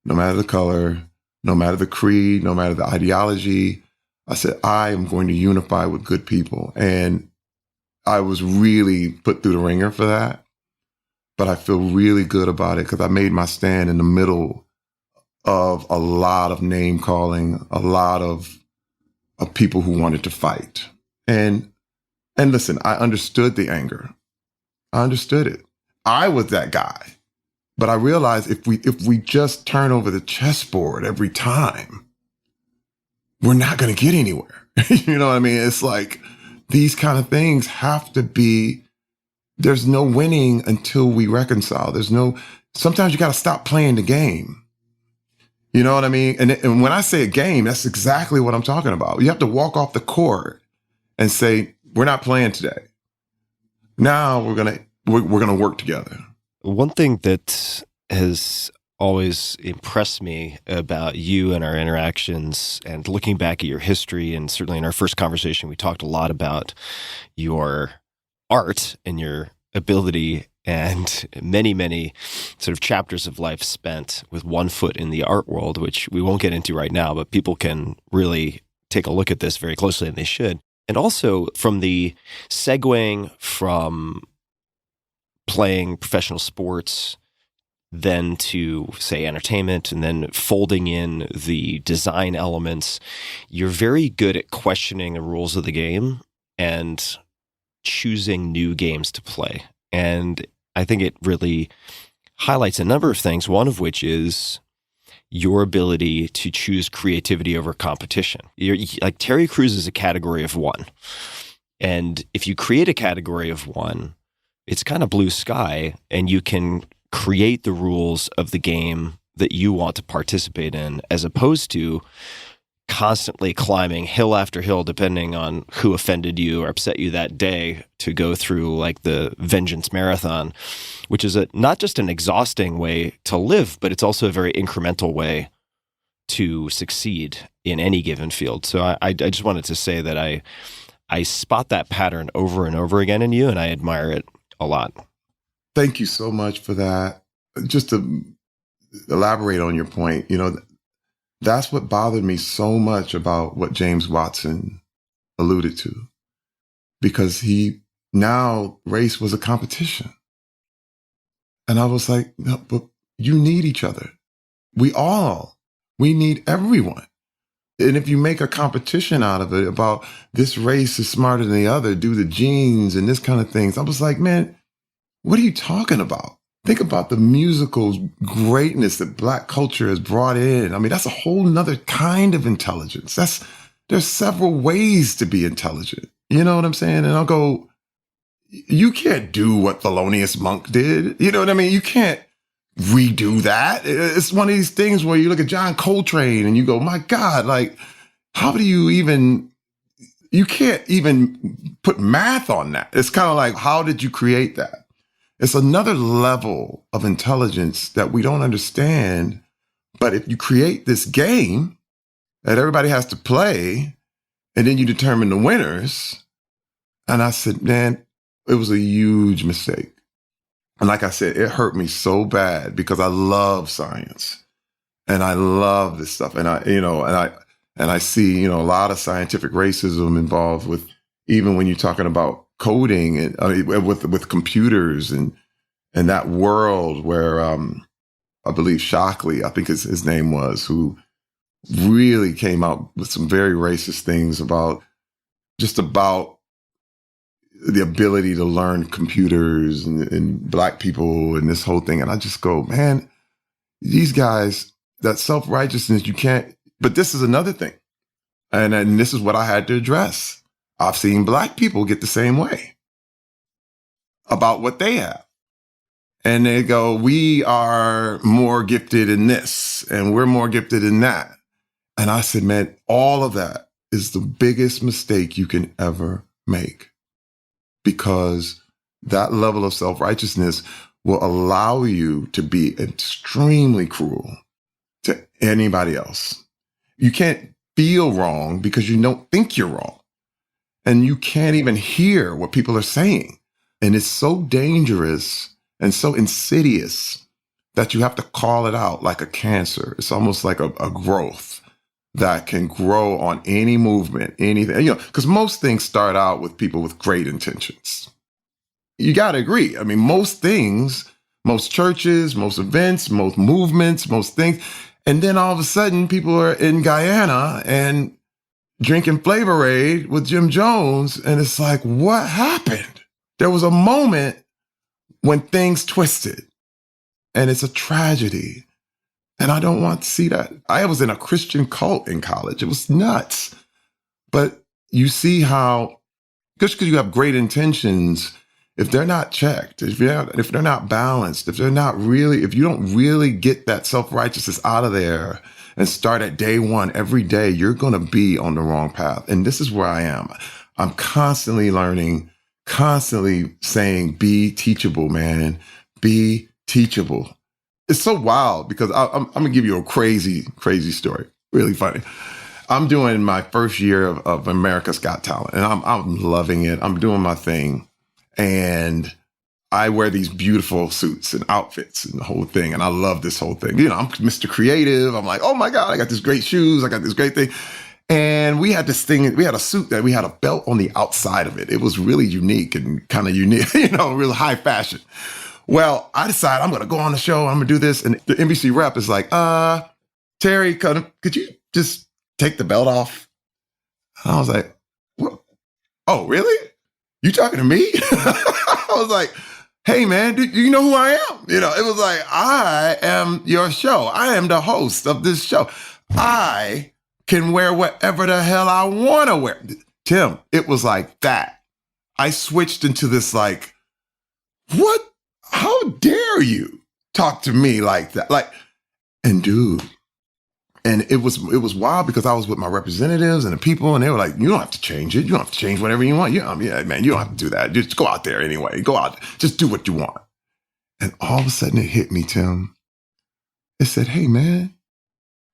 no matter the color, no matter the creed, no matter the ideology. I said, I am going to unify with good people. And I was really put through the ringer for that. But I feel really good about it because I made my stand in the middle of a lot of name calling, a lot of people who wanted to fight. And listen, I understood the anger. I understood it. I was that guy. But I realized if we just turn over the chessboard every time, we're not going to get anywhere. You know what I mean? It's like, these kind of things have to be, there's no winning until we reconcile. Sometimes you got to stop playing the game. You know what I mean? And when I say a game, that's exactly what I'm talking about. You have to walk off the court and say, we're not playing today. Now we're going to work together. One thing that has always impressed me about you and our interactions, and looking back at your history, and certainly in our first conversation, we talked a lot about your art and your ability and many, many sort of chapters of life spent with one foot in the art world, which we won't get into right now, but people can really take a look at this very closely, and they should. And also from the segueing from playing professional sports, then to, say, entertainment, and then folding in the design elements, you're very good at questioning the rules of the game and choosing new games to play. And I think it really highlights a number of things, one of which is your ability to choose creativity over competition. Like Terry Crews is a category of one. And if you create a category of one, it's kind of blue sky, and you can create the rules of the game that you want to participate in, as opposed to constantly climbing hill after hill, depending on who offended you or upset you that day, to go through like the vengeance marathon, which is not just an exhausting way to live, but it's also a very incremental way to succeed in any given field. So I just wanted to say that I spot that pattern over and over again in you, and I admire it a lot. Thank you so much for that. Just to elaborate on your point, that's what bothered me so much about what James Watson alluded to, because race was a competition. And I was like, no, but you need each other. We need everyone. And if you make a competition out of it about this race is smarter than the other, do the genes and this kind of things, I was like, man, what are you talking about? Think about the musical greatness that Black culture has brought in. I mean, that's a whole nother kind of intelligence. There's several ways to be intelligent. You know what I'm saying? And I'll go, you can't do what Thelonious Monk did. You know what I mean? You can't redo that. It's one of these things where you look at John Coltrane and you go, my God, like, how do you can't even put math on that. It's kind of like, how did you create that? It's another level of intelligence that we don't understand. But if you create this game that everybody has to play, and then you determine the winners, and I said, man, it was a huge mistake. And like I said, it hurt me so bad because I love science and I love this stuff. And I see, a lot of scientific racism involved with, even when you're talking about coding and with computers and that world where I believe Shockley, I think his name was, who really came out with some very racist things about the ability to learn computers and Black people and this whole thing. And I just go, man, these guys, that self-righteousness, you can't, but this is another thing. And this is what I had to address. I've seen Black people get the same way about what they have. And they go, we are more gifted in this and we're more gifted in that. And I said, man, all of that is the biggest mistake you can ever make, because that level of self-righteousness will allow you to be extremely cruel to anybody else. You can't feel wrong because you don't think you're wrong. And you can't even hear what people are saying. And it's so dangerous and so insidious that you have to call it out like a cancer. It's almost like a growth that can grow on any movement, anything, because most things start out with people with great intentions. You got to agree. I mean, most things, most churches, most events, most movements, most things. And then all of a sudden people are in Guyana and drinking Flavor Aid with Jim Jones. And it's like, what happened? There was a moment when things twisted, and it's a tragedy. And I don't want to see that. I was in a Christian cult in college. It was nuts. But you see how just because you have great intentions, if they're not checked, if they're not balanced, if you don't really get that self-righteousness out of there and start at day one every day, you're going to be on the wrong path. And this is where I am. I'm constantly learning, constantly saying, be teachable, man. Be teachable. It's so wild because I'm going to give you a crazy, crazy story. Really funny. I'm doing my first year of America's Got Talent, and I'm loving it. I'm doing my thing. And I wear these beautiful suits and outfits and the whole thing. And I love this whole thing. You know, I'm Mr. Creative. I'm like, oh my God, I got this great shoes. I got this great thing. And we had this thing, we had a suit that we had a belt on the outside of it. It was really unique and kind of unique, you know, real high fashion. Well, I decided I'm going to go on the show. I'm going to do this. And the NBC rep is like, Terry, could you just take the belt off? And I was like, what? Oh, really? You talking to me? I was like, hey, man, do you know who I am? You know, it was like, I am your show. I am the host of this show. I can wear whatever the hell I want to wear. Tim, it was like that. I switched into this like, what? How dare you talk to me like that? Like, and dude, and it was wild because I was with my representatives and the people, and they were like, you don't have to change it. You don't have to change whatever you want. Yeah, man, you don't have to do that. Just go out there anyway. Go out. Just do what you want. And all of a sudden it hit me, Tim. It said, hey, man,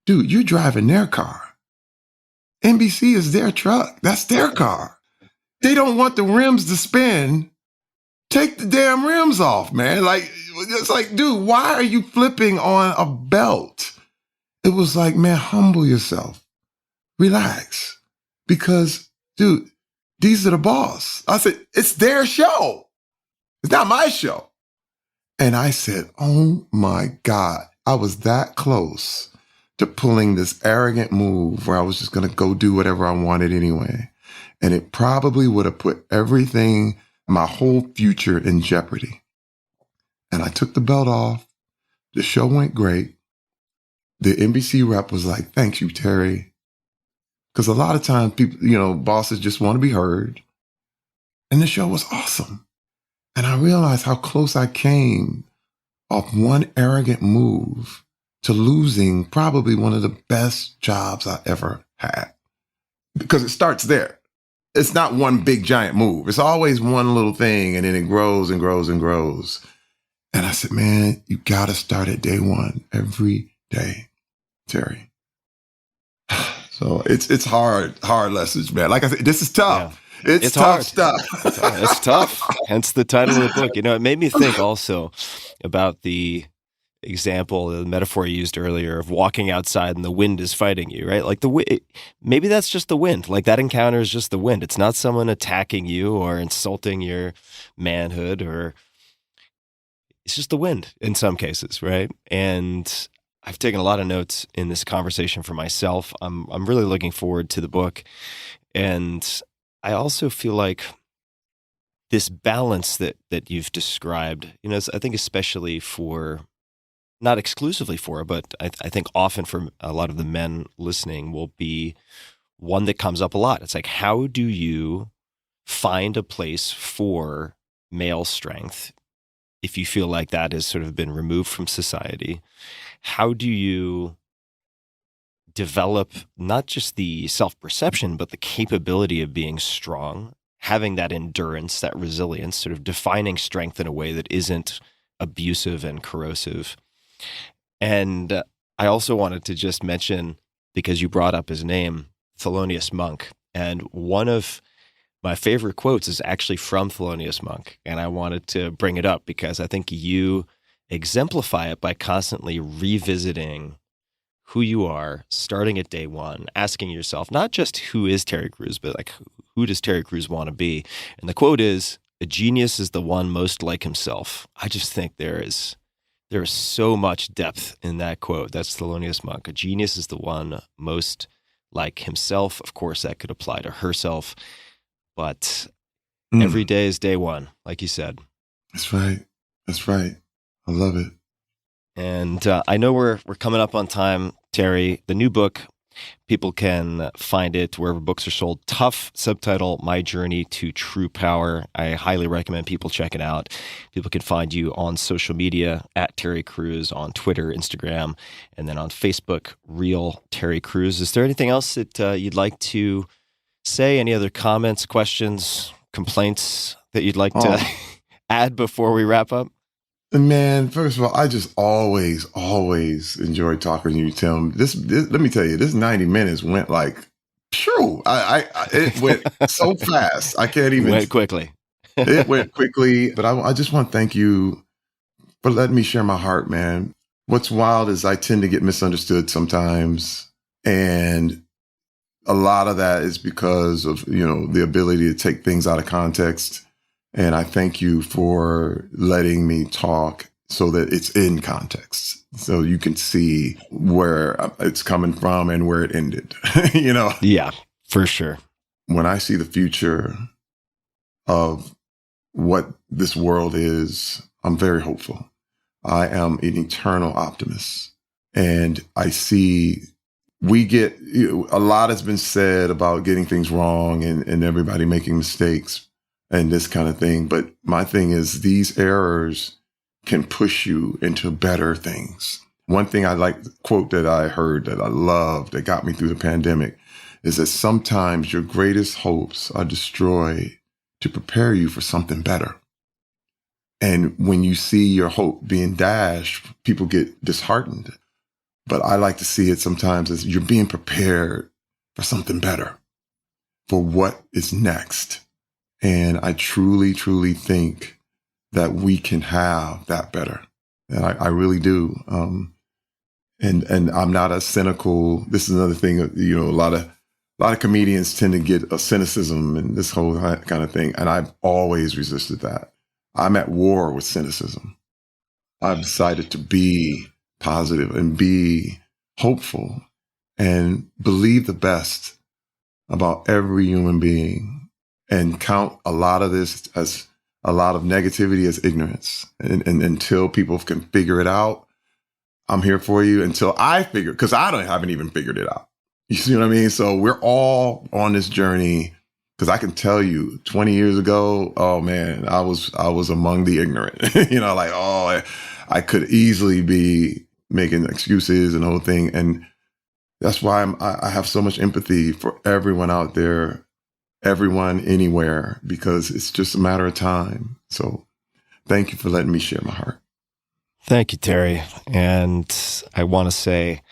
dude, you're driving their car. NBC is their truck. That's their car. They don't want the rims to spin. Take the damn rims off, man. Like, it's like, dude, why are you flipping on a belt? It was like, man, humble yourself. Relax. Because, dude, these are the boss. I said, it's their show. It's not my show. And I said, oh my God, I was that close to pulling this arrogant move where I was just going to go do whatever I wanted anyway. And it probably would have put everything, my whole future in jeopardy. And I took the belt off. The show went great. The NBC rep was like, thank you, Terry. Because a lot of times people, you know, bosses just want to be heard. And the show was awesome. And I realized how close I came off one arrogant move to losing probably one of the best jobs I ever had. Because it starts there. It's not one big giant move. It's always one little thing, and then it grows and grows and grows. And I said, man, you got to start at day one every day, Terry. So it's hard lessons, man. Like I said, this is tough. Yeah. It's tough hard stuff. It's tough. Hence the title of the book. You know, it made me think also about the example, the metaphor you used earlier of walking outside and the wind is fighting you, right? Like maybe that's just the wind. Like that encounter is just the wind. It's not someone attacking you or insulting your manhood, or it's just the wind in some cases, right? And I've taken a lot of notes in this conversation for myself. I'm really looking forward to the book. And I also feel like this balance that you've described, you know, I think especially for, not exclusively for, but I think often for a lot of the men listening will be one that comes up a lot. It's like, how do you find a place for male strength if you feel like that has sort of been removed from society? How do you develop not just the self-perception, but the capability of being strong, having that endurance, that resilience, sort of defining strength in a way that isn't abusive and corrosive? And I also wanted to just mention, because you brought up his name, Thelonious Monk. And one of my favorite quotes is actually from Thelonious Monk. And I wanted to bring it up because I think you exemplify it by constantly revisiting who you are, starting at day one, asking yourself, not just who is Terry Crews, but like, who does Terry Crews want to be? And the quote is, a genius is the one most like himself. I just think there is so much depth in that quote. That's Thelonious Monk. A genius is the one most like himself. Of course, that could apply to herself, but every day is day one, like you said. That's right. That's right. I love it. And I know we're coming up on time, Terry. The new book, People can find it wherever books are sold. Tough, subtitle, My Journey to True Power. I highly recommend people check it out. People can find you on social media at Terry Crews, on Twitter, Instagram, and then on Facebook, Real Terry Crews. Is there anything else that you'd like to say? Any other comments, questions, complaints that you'd like to add before we wrap up? Man, first of all, I just always enjoy talking to you, Tim. This let me tell you, this 90 minutes went like, phew, it went so fast. I can't even. Went quickly. It went quickly, but I just want to thank you for letting me share my heart, man. What's wild is I tend to get misunderstood sometimes, and a lot of that is because of, the ability to take things out of context. And I thank you for letting me talk so that it's in context, so you can see where it's coming from and where it ended, Yeah, for sure. When I see the future of what this world is, I'm very hopeful. I am an eternal optimist. And I see a lot has been said about getting things wrong and everybody making mistakes and this kind of thing. But my thing is, these errors can push you into better things. One thing I like, quote that I heard that I loved that got me through the pandemic, is that sometimes your greatest hopes are destroyed to prepare you for something better. And when you see your hope being dashed, people get disheartened. But I like to see it sometimes as you're being prepared for something better, for what is next. And I truly, truly think that we can have that better. And I really do. And I'm not a cynical. This is another thing, a lot of comedians tend to get a cynicism and this whole kind of thing. And I've always resisted that. I'm at war with cynicism. I've decided to be positive and be hopeful and believe the best about every human being, and count a lot of this as a lot of negativity as ignorance. And until people can figure it out, I'm here for you until I figure, because I haven't even figured it out. You see what I mean? So we're all on this journey, because I can tell you 20 years ago, oh man, I was among the ignorant, I could easily be making excuses and the whole thing. And that's why I have so much empathy for everyone out there, everyone anywhere, because it's just a matter of time. So thank you for letting me share my heart. Thank you, Terry. And I want to say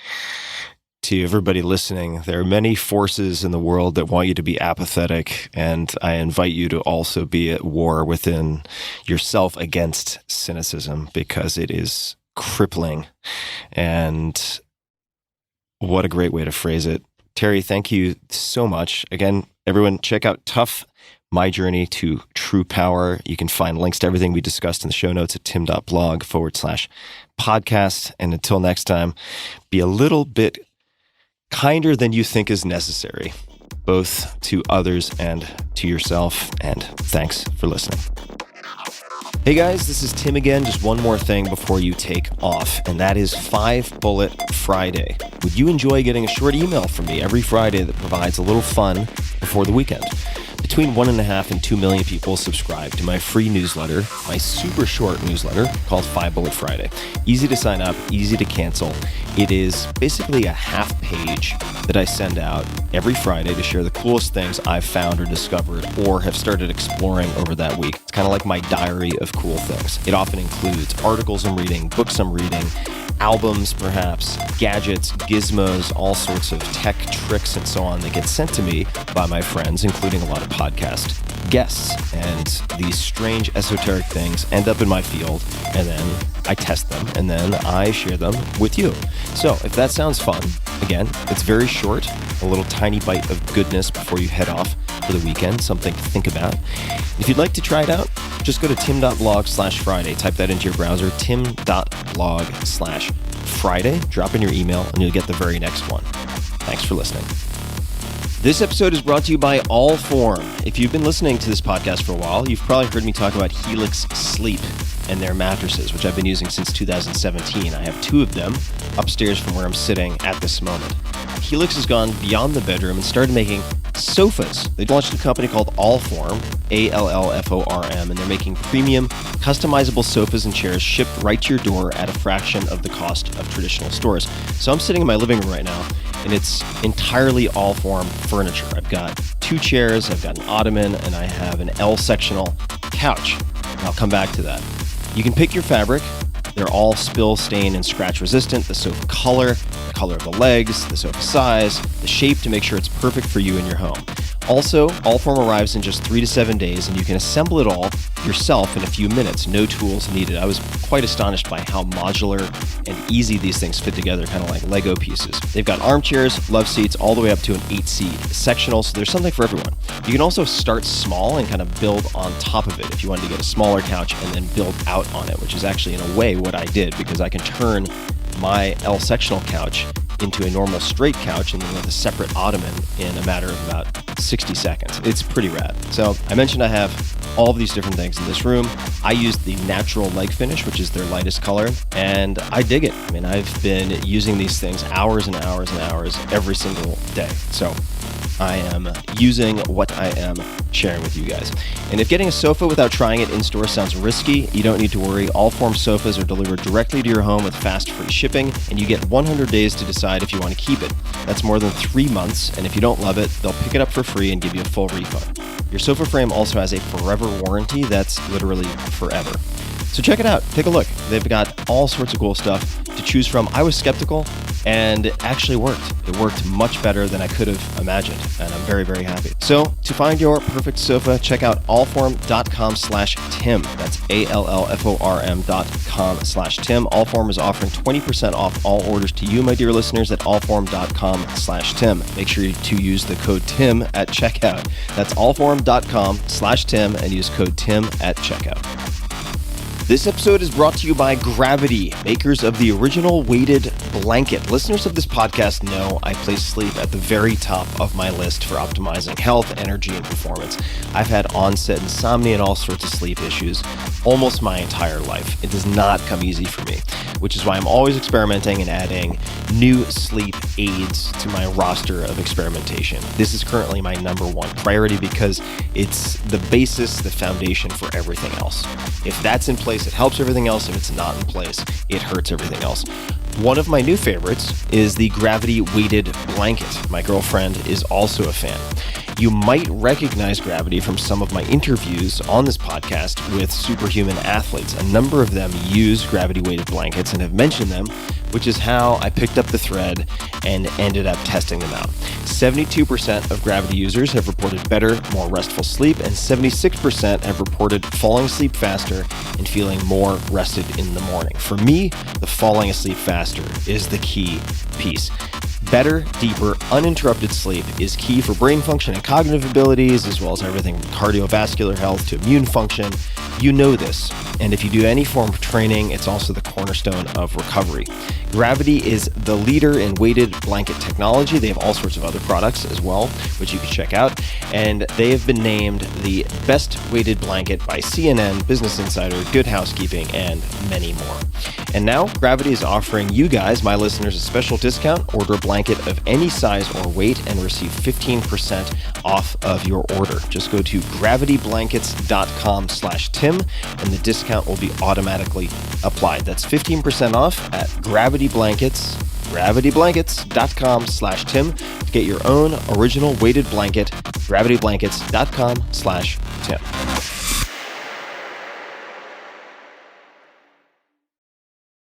to everybody listening, there are many forces in the world that want you to be apathetic, and I invite you to also be at war within yourself against cynicism, because it is crippling. And what a great way to phrase it. Terry, thank you so much. Again, everyone, check out Tough, My Journey to True Power. You can find links to everything we discussed in the show notes at tim.blog/podcast. And until next time, be a little bit kinder than you think is necessary, both to others and to yourself. And thanks for listening. Hey guys, this is Tim again. Just one more thing before you take off, and that is 5 Bullet Friday. Would you enjoy getting a short email from me every Friday that provides a little fun before the weekend? Between 1.5 and 2 million people subscribe to my free newsletter, my super short newsletter called 5 Bullet Friday. Easy to sign up, easy to cancel. It is basically a half page that I send out every Friday to share the coolest things I've found or discovered or have started exploring over that week. It's kind of like my diary of cool things. It often includes articles I'm reading, books I'm reading, albums perhaps, gadgets, gizmos, all sorts of tech tricks and so on that get sent to me by my friends, including a lot of podcast guests. And these strange esoteric things end up in my field, and then I test them, and then I share them with you. So if that sounds fun, again, it's very short, a little tiny bite of goodness before you head off for the weekend, something to think about. If you'd like to try it out, just go to tim.blog/Friday. Type that into your browser, tim.blog/Friday. Drop in your email, and you'll get the very next one. Thanks for listening. This episode is brought to you by Allform. If you've been listening to this podcast for a while, you've probably heard me talk about Helix Sleep and their mattresses, which I've been using since 2017. I have 2 of them upstairs from where I'm sitting at this moment. Helix has gone beyond the bedroom and started making sofas. They launched a company called Allform, Allform, and they're making premium, customizable sofas and chairs shipped right to your door at a fraction of the cost of traditional stores. So I'm sitting in my living room right now, and it's entirely Allform furniture. I've got 2 chairs, I've got an ottoman, and I have an L-sectional couch. And I'll come back to that. You can pick your fabric. They're all spill, stain, and scratch resistant. The sofa color, the color of the legs, the sofa size, the shape to make sure it's perfect for you in your home. Also, Allform arrives in just 3 to 7 days, and you can assemble it all yourself in a few minutes. No tools needed. I was quite astonished by how modular and easy these things fit together, kind of like Lego pieces. They've got armchairs, love seats, all the way up to an 8-seat sectional, so there's something for everyone. You can also start small and kind of build on top of it if you wanted to get a smaller couch and then build out on it, which is actually in a way what I did, because I can turn my L-sectional couch into a normal straight couch and then with a separate ottoman in a matter of about 60 seconds. It's pretty rad. So I mentioned I have all of these different things in this room. I used the natural leg finish, which is their lightest color, and I dig it. I mean, I've been using these things hours and hours and hours every single day. So I am using what I am sharing with you guys. And if getting a sofa without trying it in-store sounds risky, you don't need to worry. Allform sofas are delivered directly to your home with fast, free shipping, and you get 100 days to decide if you want to keep it. That's more than 3 months, and if you don't love it, they'll pick it up for free and give you a full refund. Your sofa frame also has a forever warranty that's literally forever. So check it out. Take a look. They've got all sorts of cool stuff to choose from. I was skeptical, and it actually worked. It worked much better than I could have imagined, and I'm very, very happy. So to find your perfect sofa, check out allform.com/Tim. That's allform.com/Tim. Allform is offering 20% off all orders to you, my dear listeners, at allform.com/Tim. Make sure to use the code TIM at checkout. That's allform.com/Tim and use code TIM at checkout. This episode is brought to you by Gravity, makers of the original weighted blanket. Listeners of this podcast know I place sleep at the very top of my list for optimizing health, energy, and performance. I've had onset insomnia and all sorts of sleep issues almost my entire life. It does not come easy for me, which is why I'm always experimenting and adding new sleep aids to my roster of experimentation. This is currently my number one priority because it's the basis, the foundation for everything else. If that's in place, it helps everything else. If it's not in place, it hurts everything else. One of my new favorites is the Gravity weighted blanket. My girlfriend is also a fan. You might recognize Gravity from some of my interviews on this podcast with superhuman athletes. A number of them use Gravity weighted blankets and have mentioned them, which is how I picked up the thread and ended up testing them out. 72% of Gravity users have reported better, more restful sleep, and 76% have reported falling asleep faster and feeling more rested in the morning. For me, the falling asleep faster is the key piece. Better, deeper, uninterrupted sleep is key for brain function and cognitive abilities, as well as everything from cardiovascular health to immune function. You know this, and if you do any form of training, it's also the cornerstone of recovery. Gravity is the leader in weighted blanket technology. They have all sorts of other products as well, which you can check out, and they have been named the best weighted blanket by CNN, Business Insider, Good Housekeeping, and many more. And now, Gravity is offering you guys, my listeners, a special discount. Order a blanket of any size or weight and receive 15% off of your order. Just go to gravityblankets.com/Tim and the discount will be automatically applied. That's 15% off at gravityblankets.com/Tim to get your own original weighted blanket, gravityblankets.com/Tim.